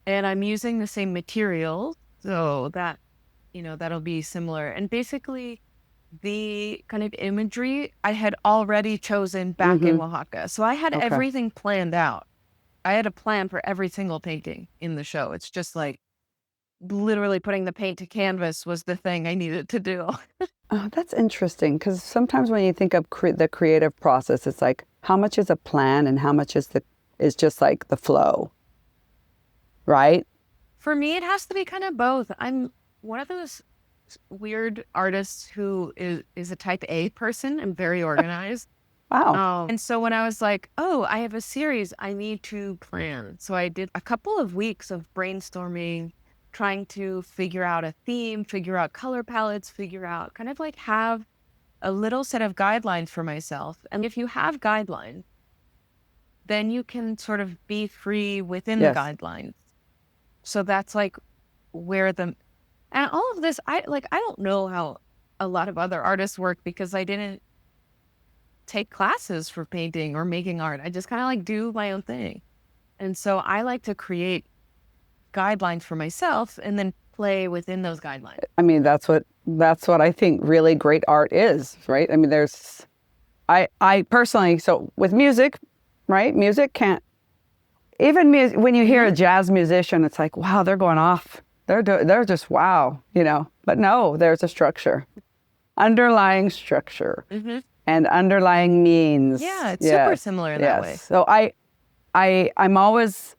And I'm using the same materials, so that, that'll be similar. And basically, the kind of imagery I had already chosen back in Oaxaca. So I had everything planned out. I had a plan for every single painting in the show. It's just like literally putting the paint to canvas was the thing I needed to do. Oh, that's interesting, because sometimes when you think of the creative process, it's like how much is a plan and how much is just like the flow. right? For me, it has to be kind of both. I'm one of those weird artists who is a type A person. I'm very organized. Wow. And so when I was like, oh, I have a series, I need to plan. So I did a couple of weeks of brainstorming, trying to figure out a theme, figure out color palettes, figure out kind of like have a little set of guidelines for myself. And if you have guidelines, then you can sort of be free within the Yes. guidelines. So that's like where and all of this, I don't know how a lot of other artists work because I didn't take classes for painting or making art. I just kind of like do my own thing. And so I like to create guidelines for myself and then play within those guidelines. I mean, that's what I think really great art is, right? I mean, I personally, so with music, right? Music can't, even music, when you hear a jazz musician, it's like, wow, they're going off. They're just wow, you know. But no, there's a structure, underlying structure, and underlying means. Yeah, it's super similar in that way. So I'm always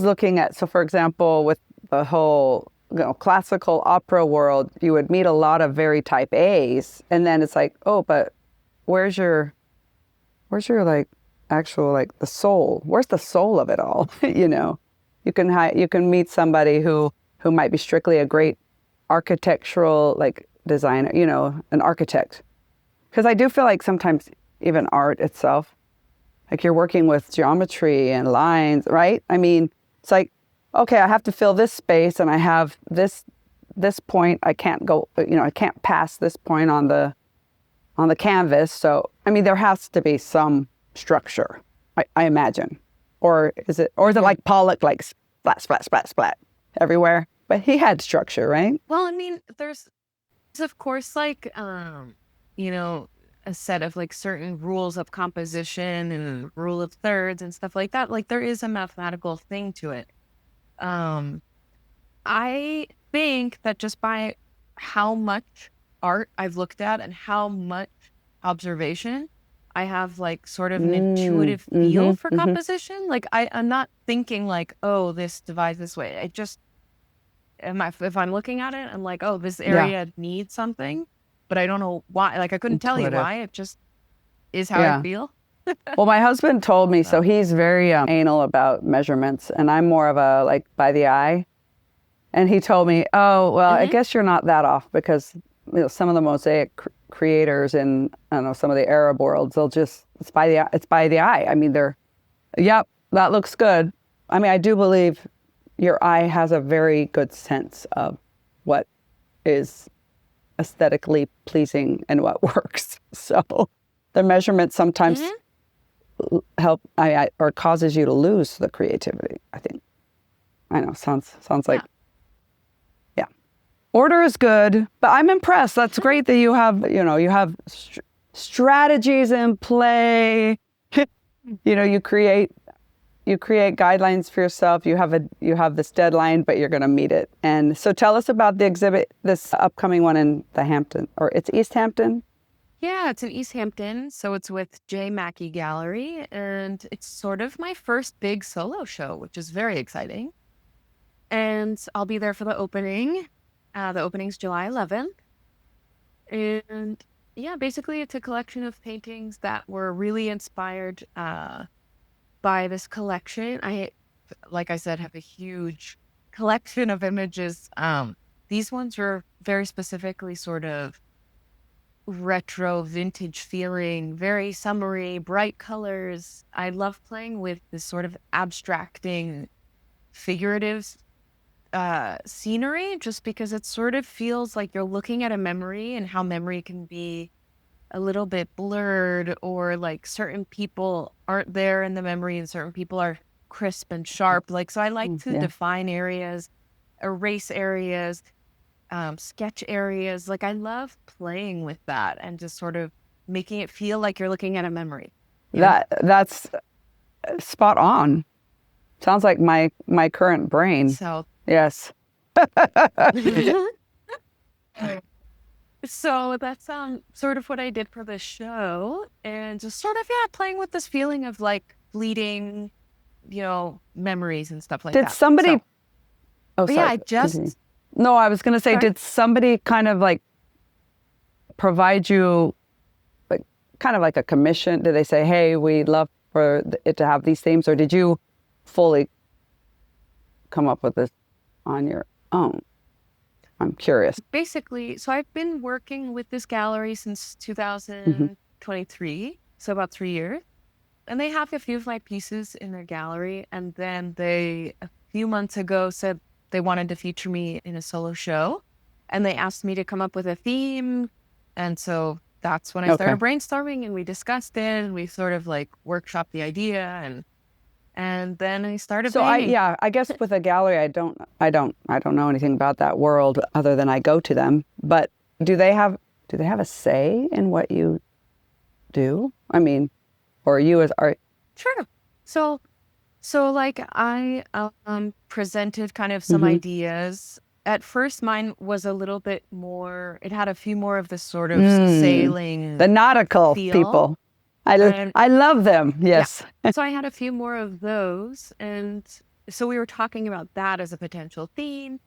looking at. So for example, with the whole classical opera world, you would meet a lot of very type A's, and then it's like, oh, but where's your like actual like the soul? Where's the soul of it all? You know, you can meet somebody who might be strictly a great architectural like designer, you know, an architect. Because I do feel like sometimes even art itself, like you're working with geometry and lines, right? I mean, it's like, okay, I have to fill this space and I have this point. I can't go, you know, I can't pass this point on the canvas. So, I mean, there has to be some structure, I imagine. Or is it like Pollock, like splat, splat, splat, splat everywhere? But he had structure, right? Well, I mean, there's of course like, you know, a set of like certain rules of composition and rule of thirds and stuff like that. Like there is a mathematical thing to it. I think that just by how much art I've looked at and how much observation, I have like sort of an intuitive feel for composition. Like I'm not thinking like, oh, this divides this way. I just, if I'm looking at it, I'm like, oh, this area needs something, but I don't know why. Like I couldn't tell you why. It just is how I feel. Well, my husband told me, so he's very anal about measurements, and I'm more of a like by the eye. And he told me, oh, well, I guess you're not that off because you know, some of the mosaic creators in, I don't know, some of the Arab worlds, they'll just, it's by the eye. I mean, yep, that looks good. I mean, I do believe your eye has a very good sense of what is aesthetically pleasing and what works. So the measurements sometimes help or causes you to lose the creativity, I think. I know, sounds like, yeah. Order is good, but I'm impressed. That's great that you have strategies in play. You know, you create guidelines for yourself. You have this deadline, but you're going to meet it. And so tell us about the exhibit, this upcoming one in the Hampton, or it's East Hampton? Yeah, it's in East Hampton. So it's with Mackey Gallery, and it's sort of my first big solo show, which is very exciting. And I'll be there for the opening. The opening's July 11th. And yeah, basically it's a collection of paintings that were really inspired by this collection. Like I said, have a huge collection of images. These ones were very specifically sort of retro vintage feeling, very summery, bright colors. I love playing with this sort of abstracting figurative scenery, just because it sort of feels like you're looking at a memory and how memory can be a little bit blurred, or like certain people aren't there in the memory and certain people are crisp and sharp. Like, so I like to define areas, erase areas, sketch areas. Like I love playing with that and just sort of making it feel like you're looking at a memory. That's spot on. Sounds like my current brain. So yes. So that's sort of what I did for this show, and just sort of playing with this feeling of like fleeting memories and stuff like Did that. somebody? So, Oh, but sorry. yeah, I just continue. No, I was going to say, Sorry? did somebody kind of like provide you like kind of like a commission? Did they say, hey, we'd love for it to have these themes, or did you fully come up with this on your own? I'm curious. basically, so I've been working with this gallery since Hmm. 2023, so about 3 years. And they have a few of my pieces in their gallery. And then they, a few months ago, said they wanted to feature me in a solo show. And they asked me to come up with a theme. And so that's when I Okay. started brainstorming, and we discussed it, and we sort of like workshopped the idea, and then I started So painting. I guess with a gallery, I don't know anything about that world other than I go to them. But do they have a say in what you do? I mean, or you as art? Sure. So like I presented kind of some Hmm. ideas. At first, mine was a little bit more. It had a few more of this sort of sailing The nautical feel. people. And I love them. Yes. so I had a few more of those, and so we were talking about that as a potential theme.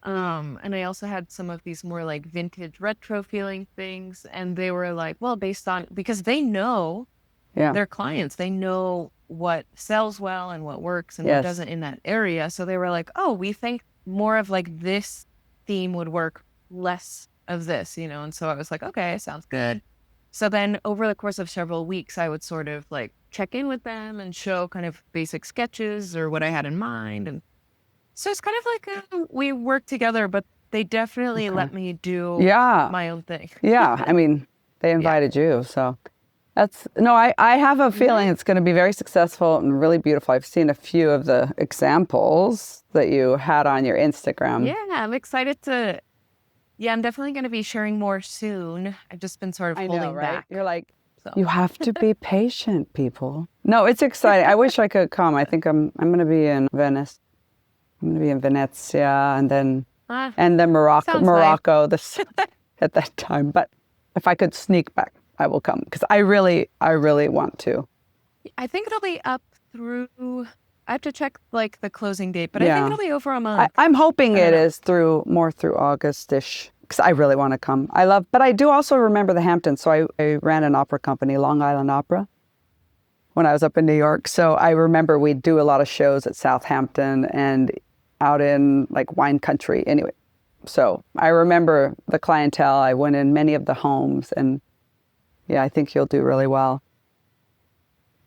And I also had some of these more like vintage retro feeling things, and they were like, well, based on, because they know Yeah. their clients, they know what sells well and what works and what Yes. doesn't in that area. So they were like, oh, we think more of like this theme would work, less of this, and so I was like, okay, sounds good. So then over the course of several weeks, I would sort of like check in with them and show kind of basic sketches or what I had in mind. And so it's kind of like we work together, but they definitely Okay. let me do Yeah. my own thing. Yeah. I mean, they invited you, so I have a feeling it's going to be very successful and really beautiful. I've seen a few of the examples that you had on your Instagram. Yeah, I'm excited to. Yeah, I'm definitely going to be sharing more soon. I've just been sort of I holding know, right? back. You're like, So you have to be patient, people. No, it's exciting. I wish I could come. I think I'm going to be in Venice. I'm going to be in Venezia and then sounds Morocco this at that time. But if I could sneak back, I will come because I really want to. I think it'll be up through. I have to check like the closing date, but I think Yeah. it'll be over a month. I'm hoping I don't it know. is more through August-ish because I really want to come. But I do also remember the Hamptons. So I ran an opera company, Long Island Opera, when I was up in New York. So I remember we'd do a lot of shows at Southampton and out in like wine country. Anyway, so I remember the clientele. I went in many of the homes, and yeah, I think you'll do really well.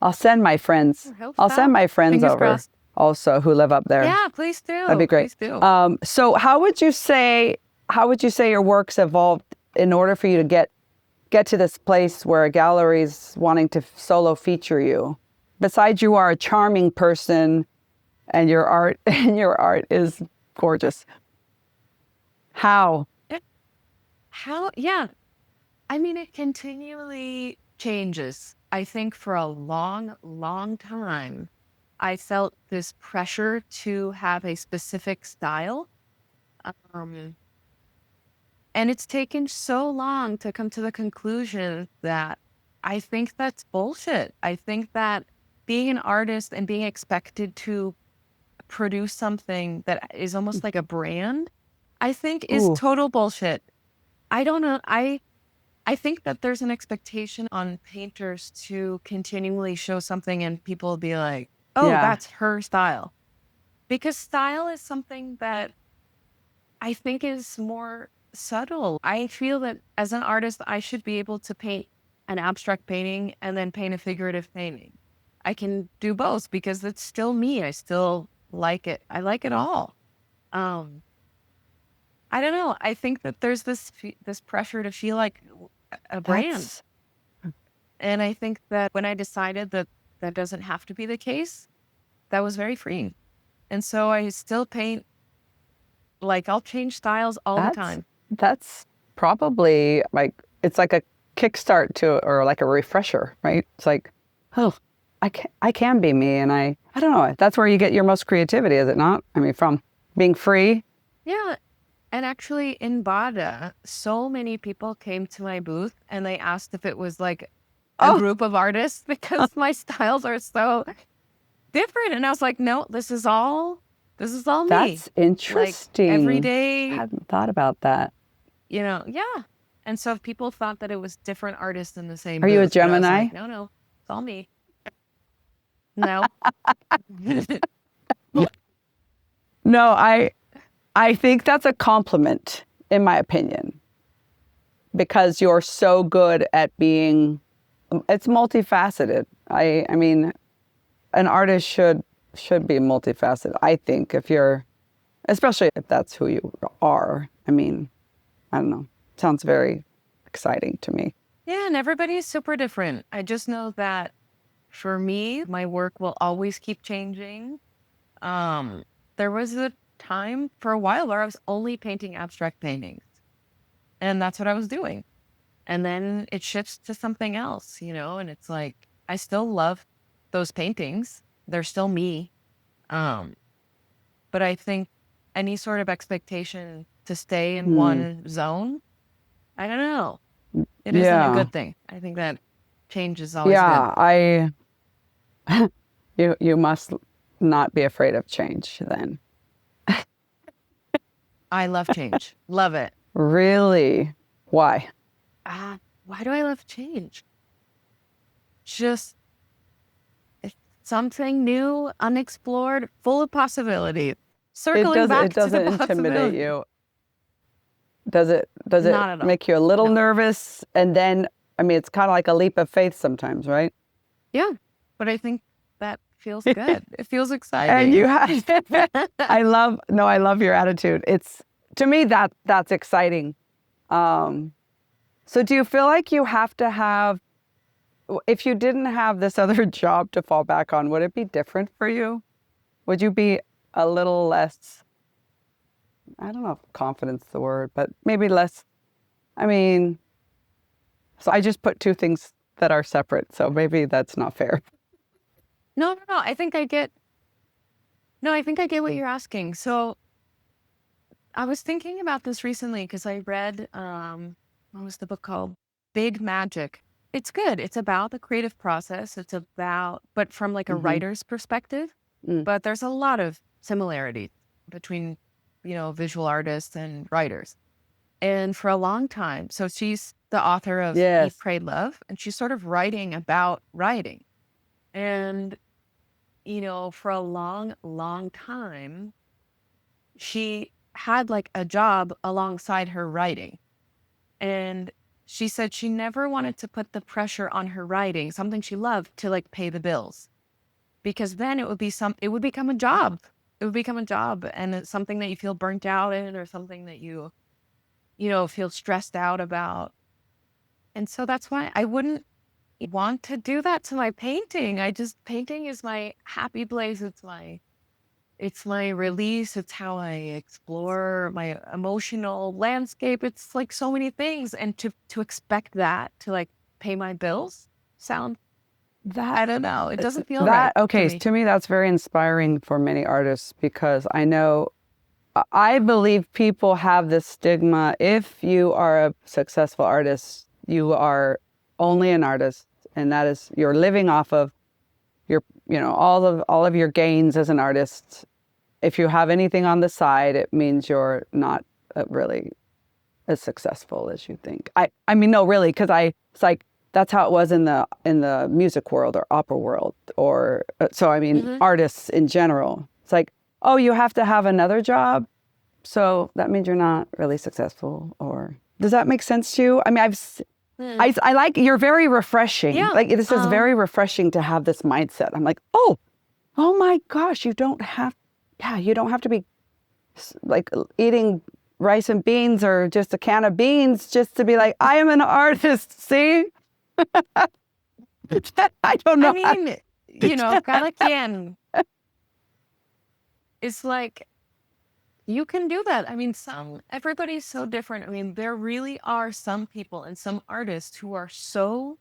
I'll send my friends. I hope I'll so. send my friends Fingers over crossed. also who live up there. Yeah, please do. That'd be great. Please do. So how would you say your work's evolved in order for you to get to this place where a gallery's wanting to solo feature you? Besides, you are a charming person, and your art is gorgeous. How? How? Yeah. I mean, it continually changes. I think for a long, long time, I felt this pressure to have a specific style. Um, and it's taken so long to come to the conclusion that I think that's bullshit. I think that being an artist and being expected to produce something that is almost like a brand, I think is Ooh. total bullshit. I don't know. I think that there's an expectation on painters to continually show something and people will be like, oh, Yeah. that's her style. Because style is something that I think is more subtle. I feel that as an artist, I should be able to paint an abstract painting and then paint a figurative painting. I can do both because it's still me. I still like it. I like it all. I don't know. I think that there's this pressure to feel like a brand. That's And I think that when I decided that that doesn't have to be the case, that was very freeing. And so I still paint, like I'll change styles all the time. That's probably like, it's like a kickstart to, or like a refresher, right? It's like, oh, I can be me. And I don't know. That's where you get your most creativity, is it not? I mean, from being free. Yeah. And actually in Bada, so many people came to my booth and they asked if it was like a group of artists because my styles are so different. And I was like, no, this is all me. That's interesting. Like, every day, I hadn't thought about that. yeah. And so people thought that it was different artists in the same Are you a booth, but I was Gemini? like, no, it's all me. No. No, I think that's a compliment, in my opinion, because you're so good at being. It's multifaceted. I mean, an artist should be multifaceted. I think especially if that's who you are. I mean, I don't know. Sounds very exciting to me. Yeah, and everybody's super different. I just know that for me, my work will always keep changing. There was a time for a while where I was only painting abstract paintings, and that's what I was doing. And then it shifts to something else, and it's like, I still love those paintings. They're still me. But I think any sort of expectation to stay in one zone, I don't know. It isn't a good thing. I think that change is always good. You must not be afraid of change then. I love change. Love it. Really? Why? Why do I love change? Just it's something new, unexplored, full of possibility. Circling back to the doesn't intimidate you. Does it Not at all. make you a little nervous? And then, I mean, it's kind of like a leap of faith sometimes, right? Yeah, but I think that feels good. It feels exciting. And you have, I love your attitude. To me, that's exciting. So do you feel like you have to have, if you didn't have this other job to fall back on, would it be different for you? Would you be a little less, I don't know if confidence is the word, but maybe less, I mean, so I just put two things that are separate, so maybe that's not fair. No. I think I get what you're asking. So I was thinking about this recently because I read, what was the book called? Big Magic. It's good. It's about the creative process. But from like a writer's perspective. But there's a lot of similarity between, visual artists and writers. And for a long time, so she's the author of Eat, Pray, Love, and she's sort of writing about writing. And, for a long, long time, she had like a job alongside her writing. And she said she never wanted to put the pressure on her writing, something she loved, to like pay the bills. Because then it would become a job. It would become a job, and it's something that you feel burnt out in, or something that you feel stressed out about. And so that's why I wouldn't want to do that to my painting. Painting is my happy place. It's my release. It's how I explore my emotional landscape. It's like so many things. And to expect that to like pay my bills I don't know. It doesn't feel right. Okay, to me, that's very inspiring for many artists, because I believe people have this stigma. If you are a successful artist, you are only an artist, and that is, you're living off of your, all of your gains as an artist. If you have anything on the side, it means you're not really as successful as you think. I mean, no, really, because it's like, that's how it was in the music world or opera world, or so. I mean, artists in general. It's like, oh, you have to have another job, so that means you're not really successful. Or does that make sense to you? I mean, I like, you're very refreshing. Yeah. Like, this is very refreshing to have this mindset. I'm like, oh my gosh, you don't have to be like eating rice and beans or just a can of beans just to be like, I am an artist. See. I don't know. I mean, cada quien. It's like, you can do that. I mean, everybody's so different. I mean, there really are some people and some artists who are so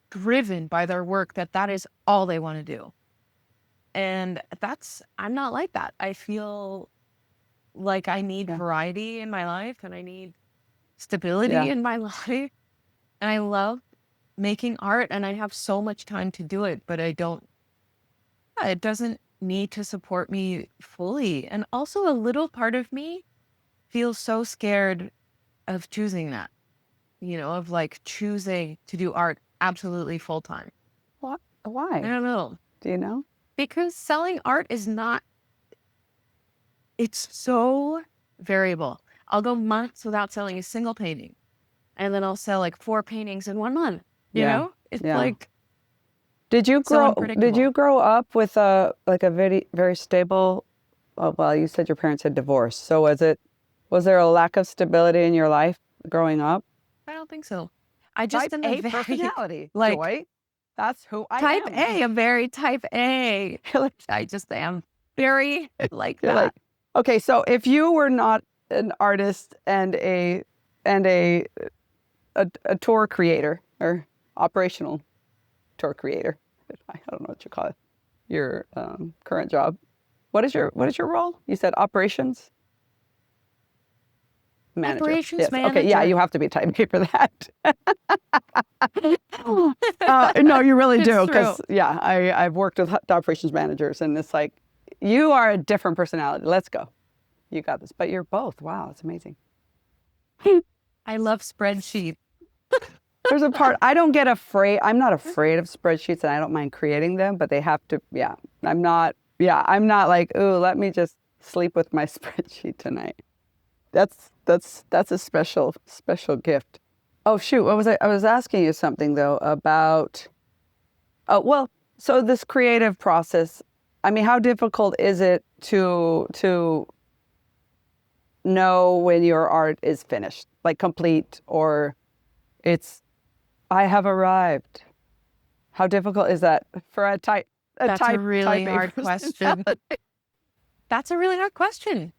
driven by their work that is all they want to do. And I'm not like that. I feel like I need variety in my life, and I need stability in my life. And I love making art, and I have so much time to do it, but I don't it doesn't need to support me fully. And also a little part of me feels so scared of choosing that, of like choosing to do art absolutely full time. What? I Why? don't know. Do you know? Because selling art is not, it's so variable. I'll go months without selling a single painting. And then I'll sell like 4 paintings in 1 month. Yeah. It's Yeah. like Did you so grow unpredictable. up with a very very stable, well, you said your parents had divorced. So was there a lack of stability in your life growing up? I don't think so. I just Type am a A very personality, like Joy. That's who I type am. A. I'm very type A. I just am very like You're that. like, okay, so if you were not an artist and a tour creator or operational tour creator, I don't know what you call it, your current job. What is your role? You said operations manager. Operations Yes. manager. Okay. Yeah, you have to be type A for that. No, you really do, because yeah, I've worked with operations managers, and it's like you are a different personality. Let's go. You got this. But you're both. Wow, it's amazing. I love spreadsheets. There's a part I don't get afraid. I'm not afraid of spreadsheets, and I don't mind creating them, but they have to. Yeah, I'm not. Yeah, I'm not like, ooh, let me just sleep with my spreadsheet tonight. That's a special gift. Oh shoot, what was I was asking you something though about. Oh well, so this creative process. I mean, how difficult is it to know when your art is finished, like complete, or it's I have arrived? How difficult is that for a type? That's a really type A hard question. That's a really hard question.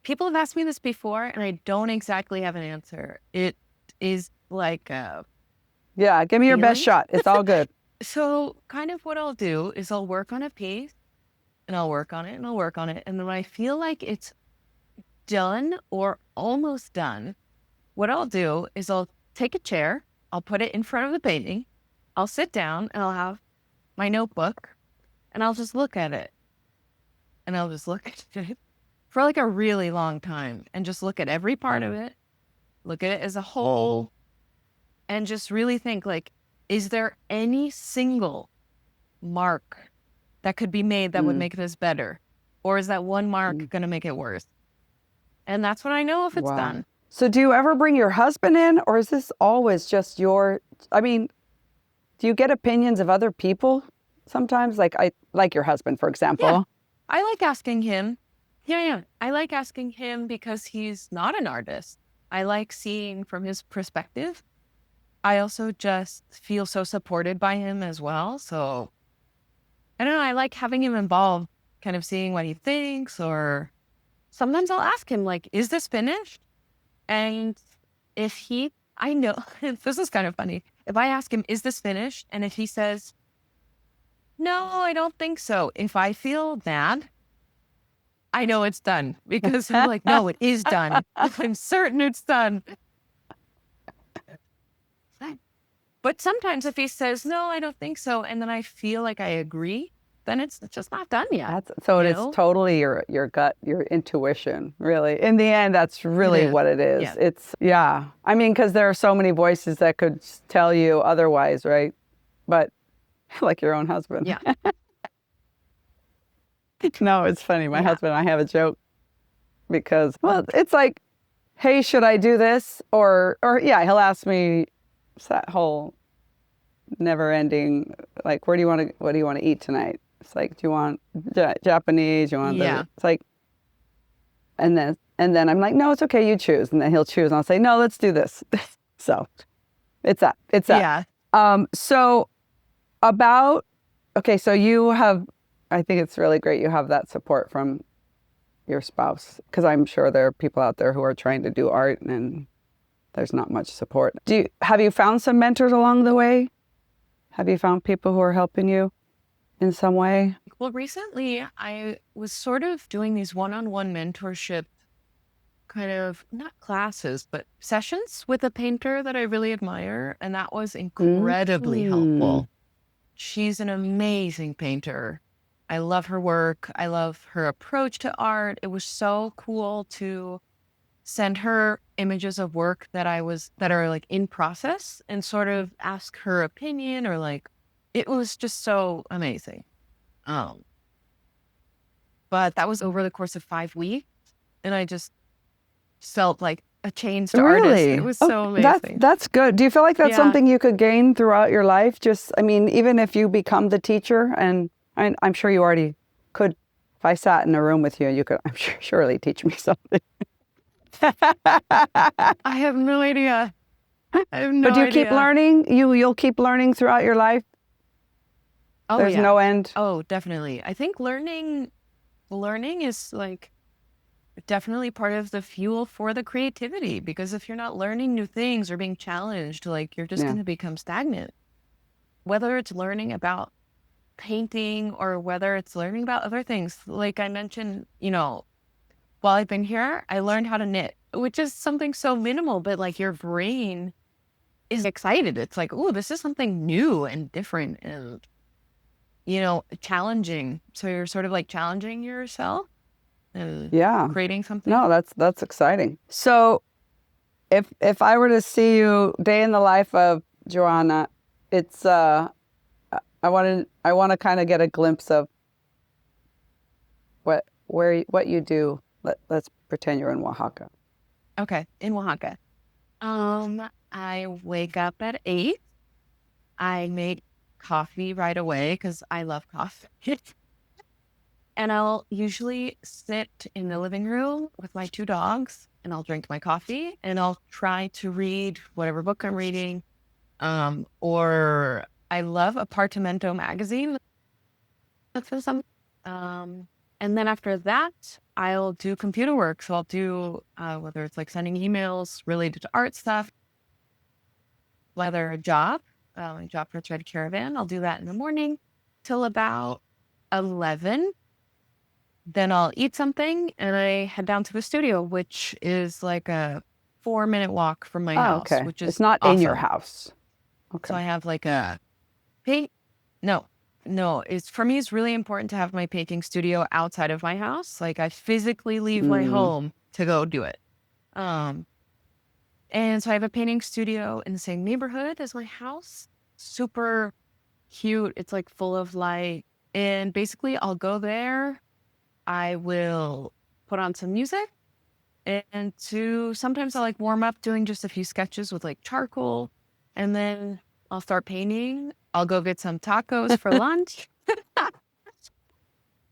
People have asked me this before, and I don't exactly have an answer. It is like yeah, give me your best feelings. shot. It's all good. So kind of what I'll do is I'll work on a piece, and I'll work on it, and I'll work on it. And then when I feel like it's done or almost done, what I'll do is I'll take a chair, I'll put it in front of the painting, I'll sit down, and I'll have my notebook, and I'll just look at it. And I'll just look at it for like a really long time and just look at every part of it, look at it as a whole, and just really think like, is there any single mark that could be made that would make this better? Or is that one mark going to make it worse? And that's when I know if it's done. So do you ever bring your husband in, or is this always just I mean, do you get opinions of other people sometimes? Like your husband, for example. Yeah. I like asking him. Yeah. I like asking him because he's not an artist. I like seeing from his perspective. I also just feel so supported by him as well. So I don't know. I like having him involved, kind of seeing what he thinks, or sometimes I'll ask him like, is this finished? And if I know, this is kind of funny. If I ask him, is this finished? And if he says, no, I don't think so. If I feel bad, I know it's done, because I'm like, no, it is done. I'm certain it's done. But sometimes if he says, no, I don't think so, and then I feel like I agree, then it's just not done yet. It's totally your gut, your intuition, really. In the end, that's really what it is. Yeah. It's, yeah. I mean, because there are so many voices that could tell you otherwise, right? But like your own husband. Yeah. No, it's funny. My husband and I have a joke because, well, it's like, hey, should I do this? Or yeah, he'll ask me, it's that whole never ending, like, what do you want to eat tonight? It's like, do you want Japanese? Do you want it's like, and then I'm like, no, it's okay, you choose. And then he'll choose, and I'll say, no, let's do this. So it's that. Yeah. So okay, so you have, I think it's really great you have that support from your spouse, because I'm sure there are people out there who are trying to do art and there's not much support. Have you found some mentors along the way? Have you found people who are helping you in some way? Well, recently I was sort of doing these one-on-one mentorship kind of, not classes, but sessions with a painter that I really admire. And that was incredibly helpful. She's an amazing painter. I love her work. I love her approach to art. It was so cool to send her images of work that are like in process and sort of ask her opinion or like, it was just so amazing. Um, but that was over the course of 5 weeks, and I just felt like a changed artist. It Really? was Oh, so amazing. that's good. Do you feel like that's Yeah. something you could gain throughout your life? Just, I mean, even if you become the teacher, and I'm sure you already could. If I sat in a room with you, you could, I'm sure, surely teach me something. I have no idea. I have no But do you keep idea. learning? You'll keep learning throughout your life? Oh, There's yeah. no end? Oh, definitely. I think learning is like definitely part of the fuel for the creativity, because if you're not learning new things or being challenged, like you're just Yeah. going to become stagnant. Whether it's learning about painting or whether it's learning about other things. Like I mentioned, while I've been here, I learned how to knit, which is something so minimal, but like your brain is excited. It's like, oh, this is something new and different and, challenging. So you're sort of like challenging yourself and Yeah. creating something. No, that's exciting. So if I were to see you day in the life of Johanna, it's I want to kind of get a glimpse of what you do. Let's pretend you're in Oaxaca. Okay, in Oaxaca. I wake up at 8. I make coffee right away because I love coffee. And I'll usually sit in the living room with my 2 dogs and I'll drink my coffee and I'll try to read whatever book I'm reading. Or I love Apartamento magazine. That's some. And then after that, I'll do computer work. So I'll do whether it's like sending emails related to art stuff, whether a job, my job for Thread Caravan, I'll do that in the morning till about 11. Then I'll eat something and I head down to the studio, which is like a 4-minute walk from my house, Okay. which is It's not in your awesome. house. Okay. So I have like a paint. No, for me, it's really important to have my painting studio outside of my house. Like I physically leave my home to go do it. And so I have a painting studio in the same neighborhood as my house. Super cute. It's like full of light. And basically I'll go there. I will put on some music and sometimes I'll like warm up doing just a few sketches with like charcoal, and then I'll start painting. I'll go get some tacos for lunch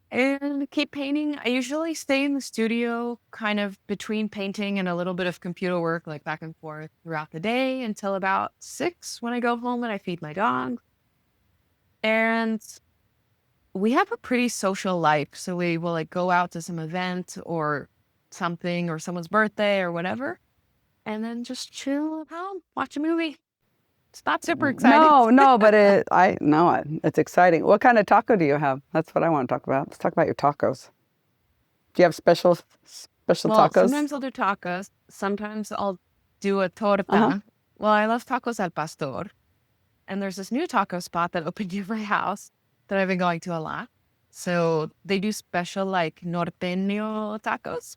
and keep painting. I usually stay in the studio kind of between painting and a little bit of computer work, like back and forth throughout the day until about 6 when I go home and I feed my dog. And we have a pretty social life. So we will like go out to some event or something or someone's birthday or whatever, and then just chill at home, watch a movie. It's not super exciting. No, but it's exciting. What kind of taco do you have? That's what I want to talk about. Let's talk about your tacos. Do you have special Well, tacos? sometimes I'll do tacos. Sometimes I'll do a torta. Well, I love tacos al pastor. And there's this new taco spot that opened near my house that I've been going to a lot. So they do special like norteño tacos.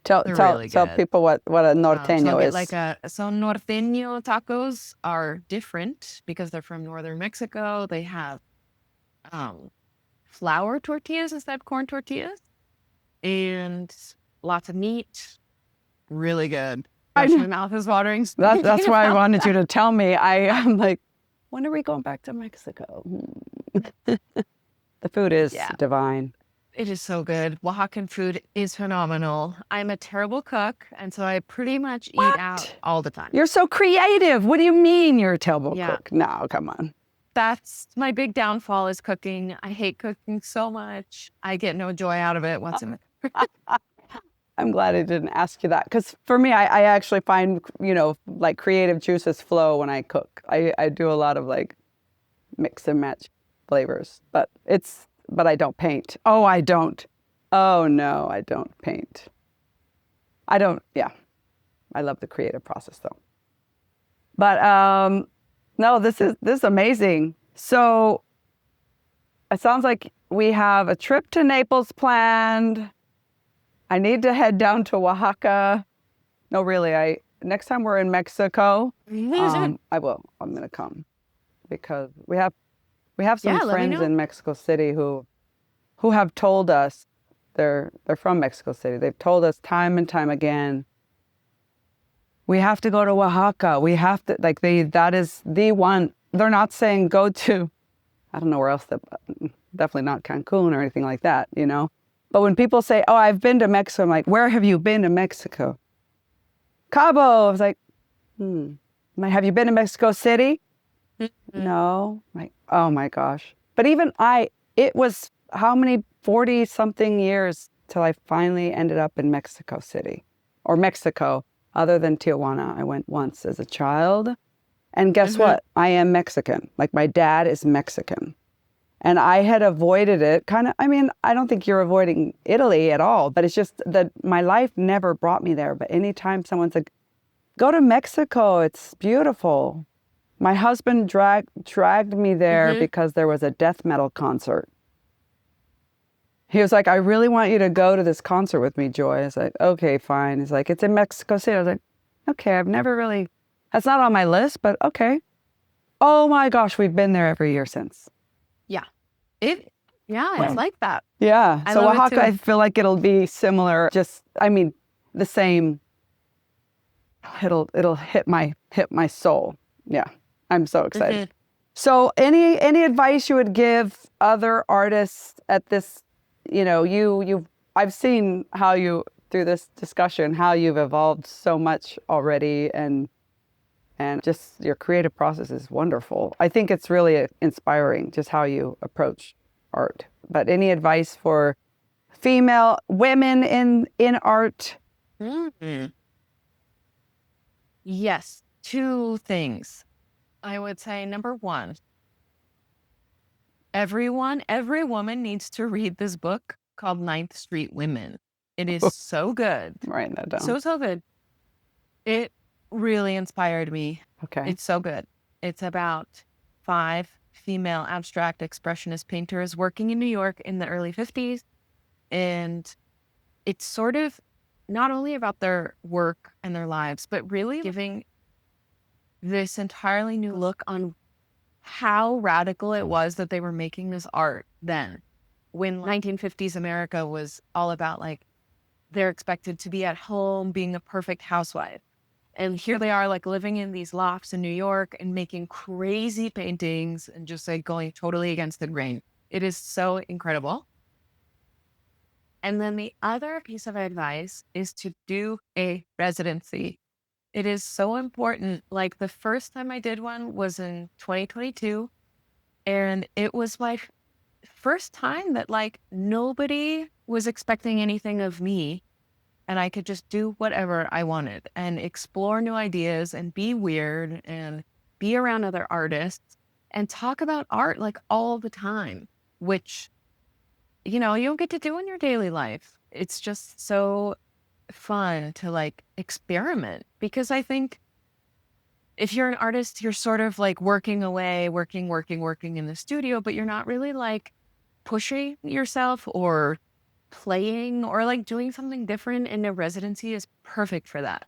Tell really tell good. people what a norteño So I'll is. get so norteño tacos are different because they're from northern Mexico. They have flour tortillas instead of corn tortillas and lots of meat. Really good. Gosh, my mouth is watering. That's why I wanted you to tell me. I'm like, when are we going back to Mexico? The food is divine. It is so good. Oaxacan food is phenomenal. I'm a terrible cook, and so I pretty much eat out all the time. You're so creative. What do you mean you're a terrible cook? No, come on. That's my big downfall is cooking. I hate cooking so much. I get no joy out of it whatsoever. I'm glad I didn't ask you that, because for me, I actually find, like creative juices flow when I cook. I do a lot of like mix and match flavors, but I don't paint. Oh, I don't. Oh no, I don't paint. I don't. Yeah, I love the creative process though. But no, this is amazing. So it sounds like we have a trip to Naples planned. I need to head down to Oaxaca. No, really, next time we're in Mexico, I will. I'm going to come because we have some Yeah, let me friends know. in Mexico City who have told us they're from Mexico City. They've told us time and time again, we have to go to Oaxaca. We have to, like, that is the one. They're not saying go to, I don't know where else, definitely not Cancun or anything like that, you know? But when people say, oh, I've been to Mexico, I'm like, where have you been to Mexico? Cabo. I was like, I'm like, have you been to Mexico City? No. I'm like, oh my gosh. But even it was how many, 40 something years till I finally ended up in Mexico City or Mexico, other than Tijuana. I went once as a child. And guess what? I am Mexican. Like, my dad is Mexican. And I had avoided it kind of. I mean, I don't think you're avoiding Italy at all, but it's just that my life never brought me there. But anytime someone said, go to Mexico, it's beautiful. My husband dragged me there because there was a death metal concert. He was like, I really want you to go to this concert with me, Joy. I was like, okay, fine. He's like, it's in Mexico City. I was like, okay, I've never really, that's not on my list, but okay. Oh my gosh, we've been there every year since. Yeah. It's like that. Yeah. I So love it Oaxaca, too. I feel like it'll be similar. Just, I mean, the same. It'll hit my soul. Yeah. I'm so excited. So any advice you would give other artists at this, you know, I've seen how you, through this discussion, how you've evolved so much already, and just your creative process is wonderful. I think it's really inspiring just how you approach art. But any advice for women in art? Yes, two things. I would say number one, every woman needs to read this book called Ninth Street Women. It is so good. I'm writing that down. So good. It really inspired me. Okay. It's so good. It's about 5 female abstract expressionist painters working in New York in the early 50s. And it's sort of not only about their work and their lives, but really giving this entirely new look on how radical it was that they were making this art then, when 1950s America was all about, like, they're expected to be at home being a perfect housewife. And here they are, like, living in these lofts in New York and making crazy paintings and just, like, going totally against the grain. It is so incredible. And then the other piece of advice is to do a residency. It is so important. Like, the first time I did one was in 2022, and it was my first time that, like, nobody was expecting anything of me, and I could just do whatever I wanted and explore new ideas and be weird and be around other artists and talk about art, like, all the time, which, you know, you don't get to do in your daily life. It's just so fun to, like, experiment, because I think if you're an artist, you're sort of like working away, working in the studio, but you're not really, like, pushing yourself or playing or, like, doing something different, and a residency is perfect for that.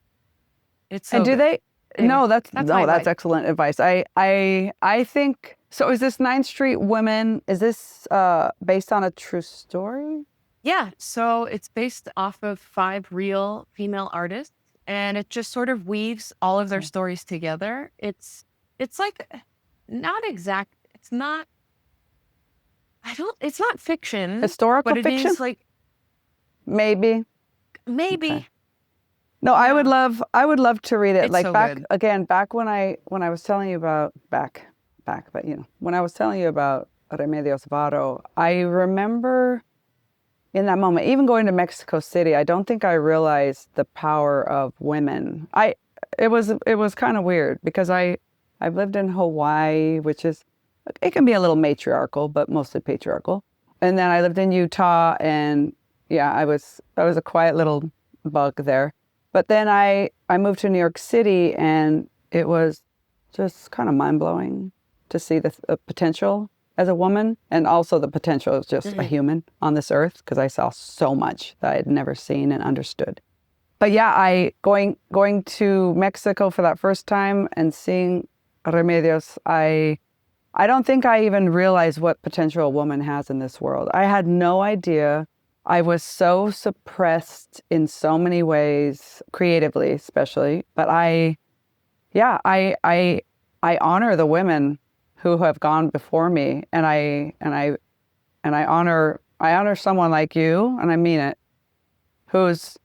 It's so And do good. they? Anyway, No, that's my that's advice. excellent advice. I think so. Is this Ninth Street Women? Is this based on a true story? Yeah, so it's based off of 5 real female artists, and it just sort of weaves all of their stories together. It's like not exact. It's not. It's not fiction. Historical but it fiction? is, like, Maybe. maybe. Okay. No, I would love to read it. It's Like, so back good. back when I was telling you about but you know, when I was telling you about Remedios Varo, I remember in that moment, even going to Mexico City, I don't think I realized the power of women. It was kind of weird because I've lived in Hawaii, which is, it can be a little matriarchal, but mostly patriarchal. And then I lived in Utah, and yeah, I was a quiet little bug there. But then I moved to New York City, and it was just kind of mind blowing to see the potential as a woman, and also the potential of just a human on this earth, because I saw so much that I had never seen and understood. But yeah, going to Mexico for that first time and seeing Remedios, I don't think I even realized what potential a woman has in this world. I had no idea. I was so suppressed in so many ways, creatively especially. But I honor the women who have gone before me, and I honor someone like you, and I mean it, who's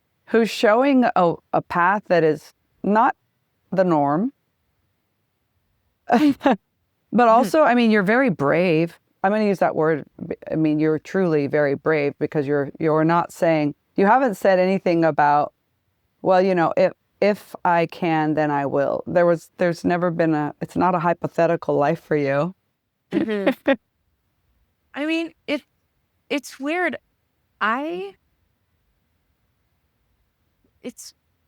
showing a path that is not the norm. But also, I mean, you're very brave. I'm going to use that word. I mean, you're truly very brave, because you're not saying, you haven't said anything about, well, you know, if I can, then I will. There's never been it's not a hypothetical life for you. Mm-hmm. I mean, it's weird.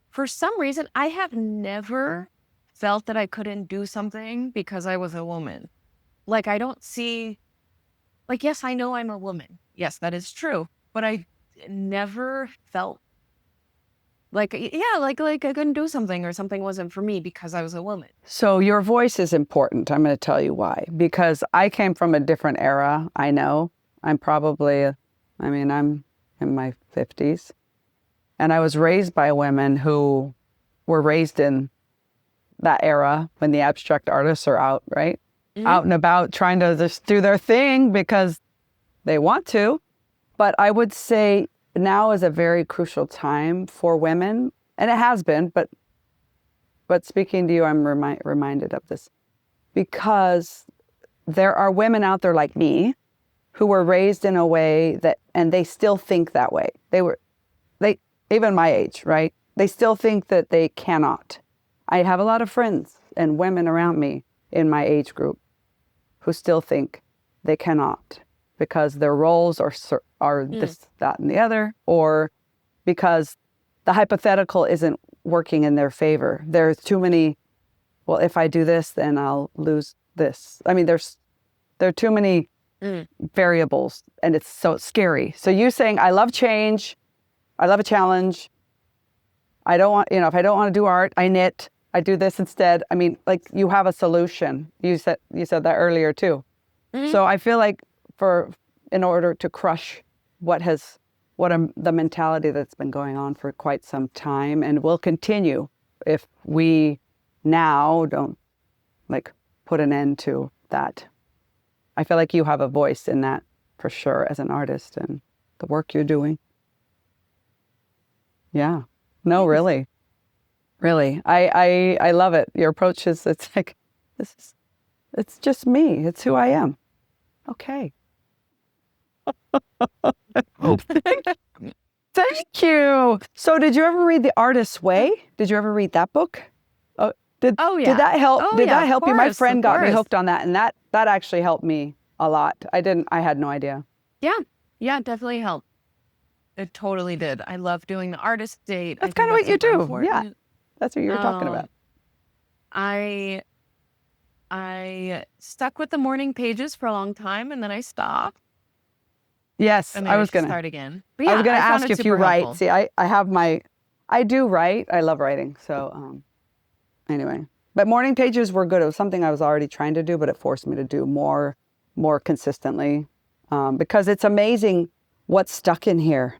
For some reason, I have never felt that I couldn't do something because I was a woman. Like, I don't see, like, yes, I know I'm a woman. Yes, that is true. But I never felt like, like I couldn't do something, or something wasn't for me because I was a woman. So your voice is important. I'm going to tell you why. Because I came from a different era. I know. I'm in my 50s. And I was raised by women who were raised in that era when the abstract artists are out, right? Mm-hmm. Out and about trying to just do their thing because they want to. But I would say now is a very crucial time for women, and it has been, but speaking to you, I'm reminded of this, because there are women out there like me who were raised in a way that, and they still think that way. They even my age, right? They still think that they cannot. I have a lot of friends and women around me in my age group who still think they cannot, because their roles are this, that, and the other, or because the hypothetical isn't working in their favor. There's too many, well, if I do this, then I'll lose this. I mean, there are too many variables, and it's so scary. So you saying, I love change, I love a challenge. I don't want, if I don't want to do art, I knit, I do this instead. I mean, like, you have a solution. You said that earlier too. Mm-hmm. So I feel like in order to crush the mentality that's been going on for quite some time, and will continue if we now don't put an end to that. I feel like you have a voice in that for sure, as an artist and the work you're doing. Yeah. No, really. Really. I love it. Your approach is, it's like, it's just me. It's who I am. Okay. Thank you. So did you ever read The Artist's Way? Did you ever read that book? Did that help? Did that help you? My friend got me hooked on that, and that actually helped me a lot. I had no idea. Yeah. Yeah, it definitely helped. It totally did. I love doing the artist date. That's kind of what you do. Important. Yeah. That's what you were talking about. I stuck with the morning pages for a long time, and then I stopped. Yes, and I was going to start again. Yeah, I was going to ask if you write. Helpful. See, I do write. I love writing. So anyway, but morning pages were good. It was something I was already trying to do, but it forced me to do more consistently, because it's amazing what's stuck in here.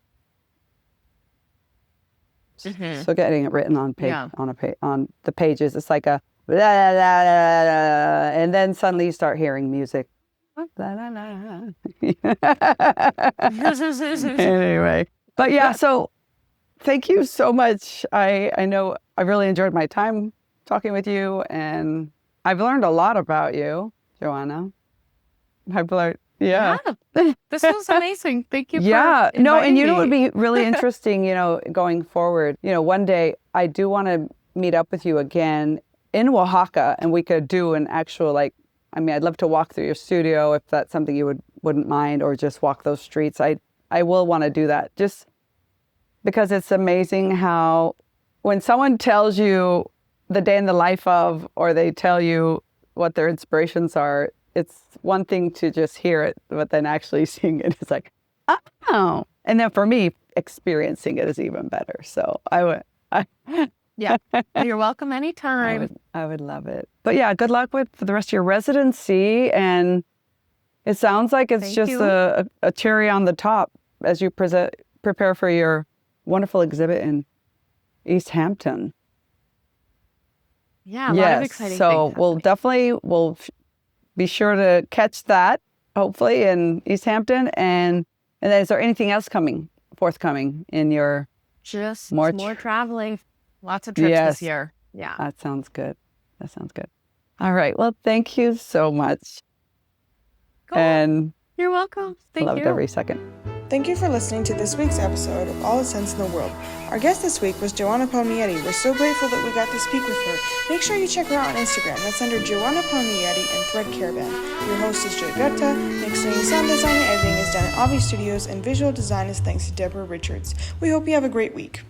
Mm-hmm. So getting it written on on the pages, it's like a blah, blah, blah, blah, and then suddenly you start hearing music. Blah, blah, blah. Anyway, but yeah, so thank you so much. I know I really enjoyed my time talking with you, and I've learned a lot about you, Johanna. Yeah. This was amazing. Thank you. Yeah. For inviting me. It would be really interesting, going forward, one day I do want to meet up with you again in Oaxaca, and we could do an actual, I'd love to walk through your studio if that's something you wouldn't mind, or just walk those streets. I will want to do that, just because it's amazing how when someone tells you the day in the life of, or they tell you what their inspirations are, it's one thing to just hear it, but then actually seeing it is like, oh. And then for me, experiencing it is even better. So Yeah. You're welcome anytime. I would love it. But yeah, good luck with the rest of your residency. And it sounds like it's just a cherry on the top as you prepare for your wonderful exhibit in East Hampton. Yeah, a lot of exciting so things we'll be sure to catch that, hopefully, in East Hampton. And then is there anything else forthcoming in your just more traveling? Lots of trips this year. Yeah. That sounds good. All right. Well, thank you so much. Cool. And you're welcome. Thank you. Loved every second. Thank you for listening to this week's episode of All the Sense in the World. Our guest this week was Johanna Palmieri. We're so grateful that we got to speak with her. Make sure you check her out on Instagram. That's under Johanna Palmieri and Thread Caravan. Your host is Joy Berta. Mixing, sound design, and editing is done at Avi Studios, and visual design is thanks to Deborah Richards. We hope you have a great week.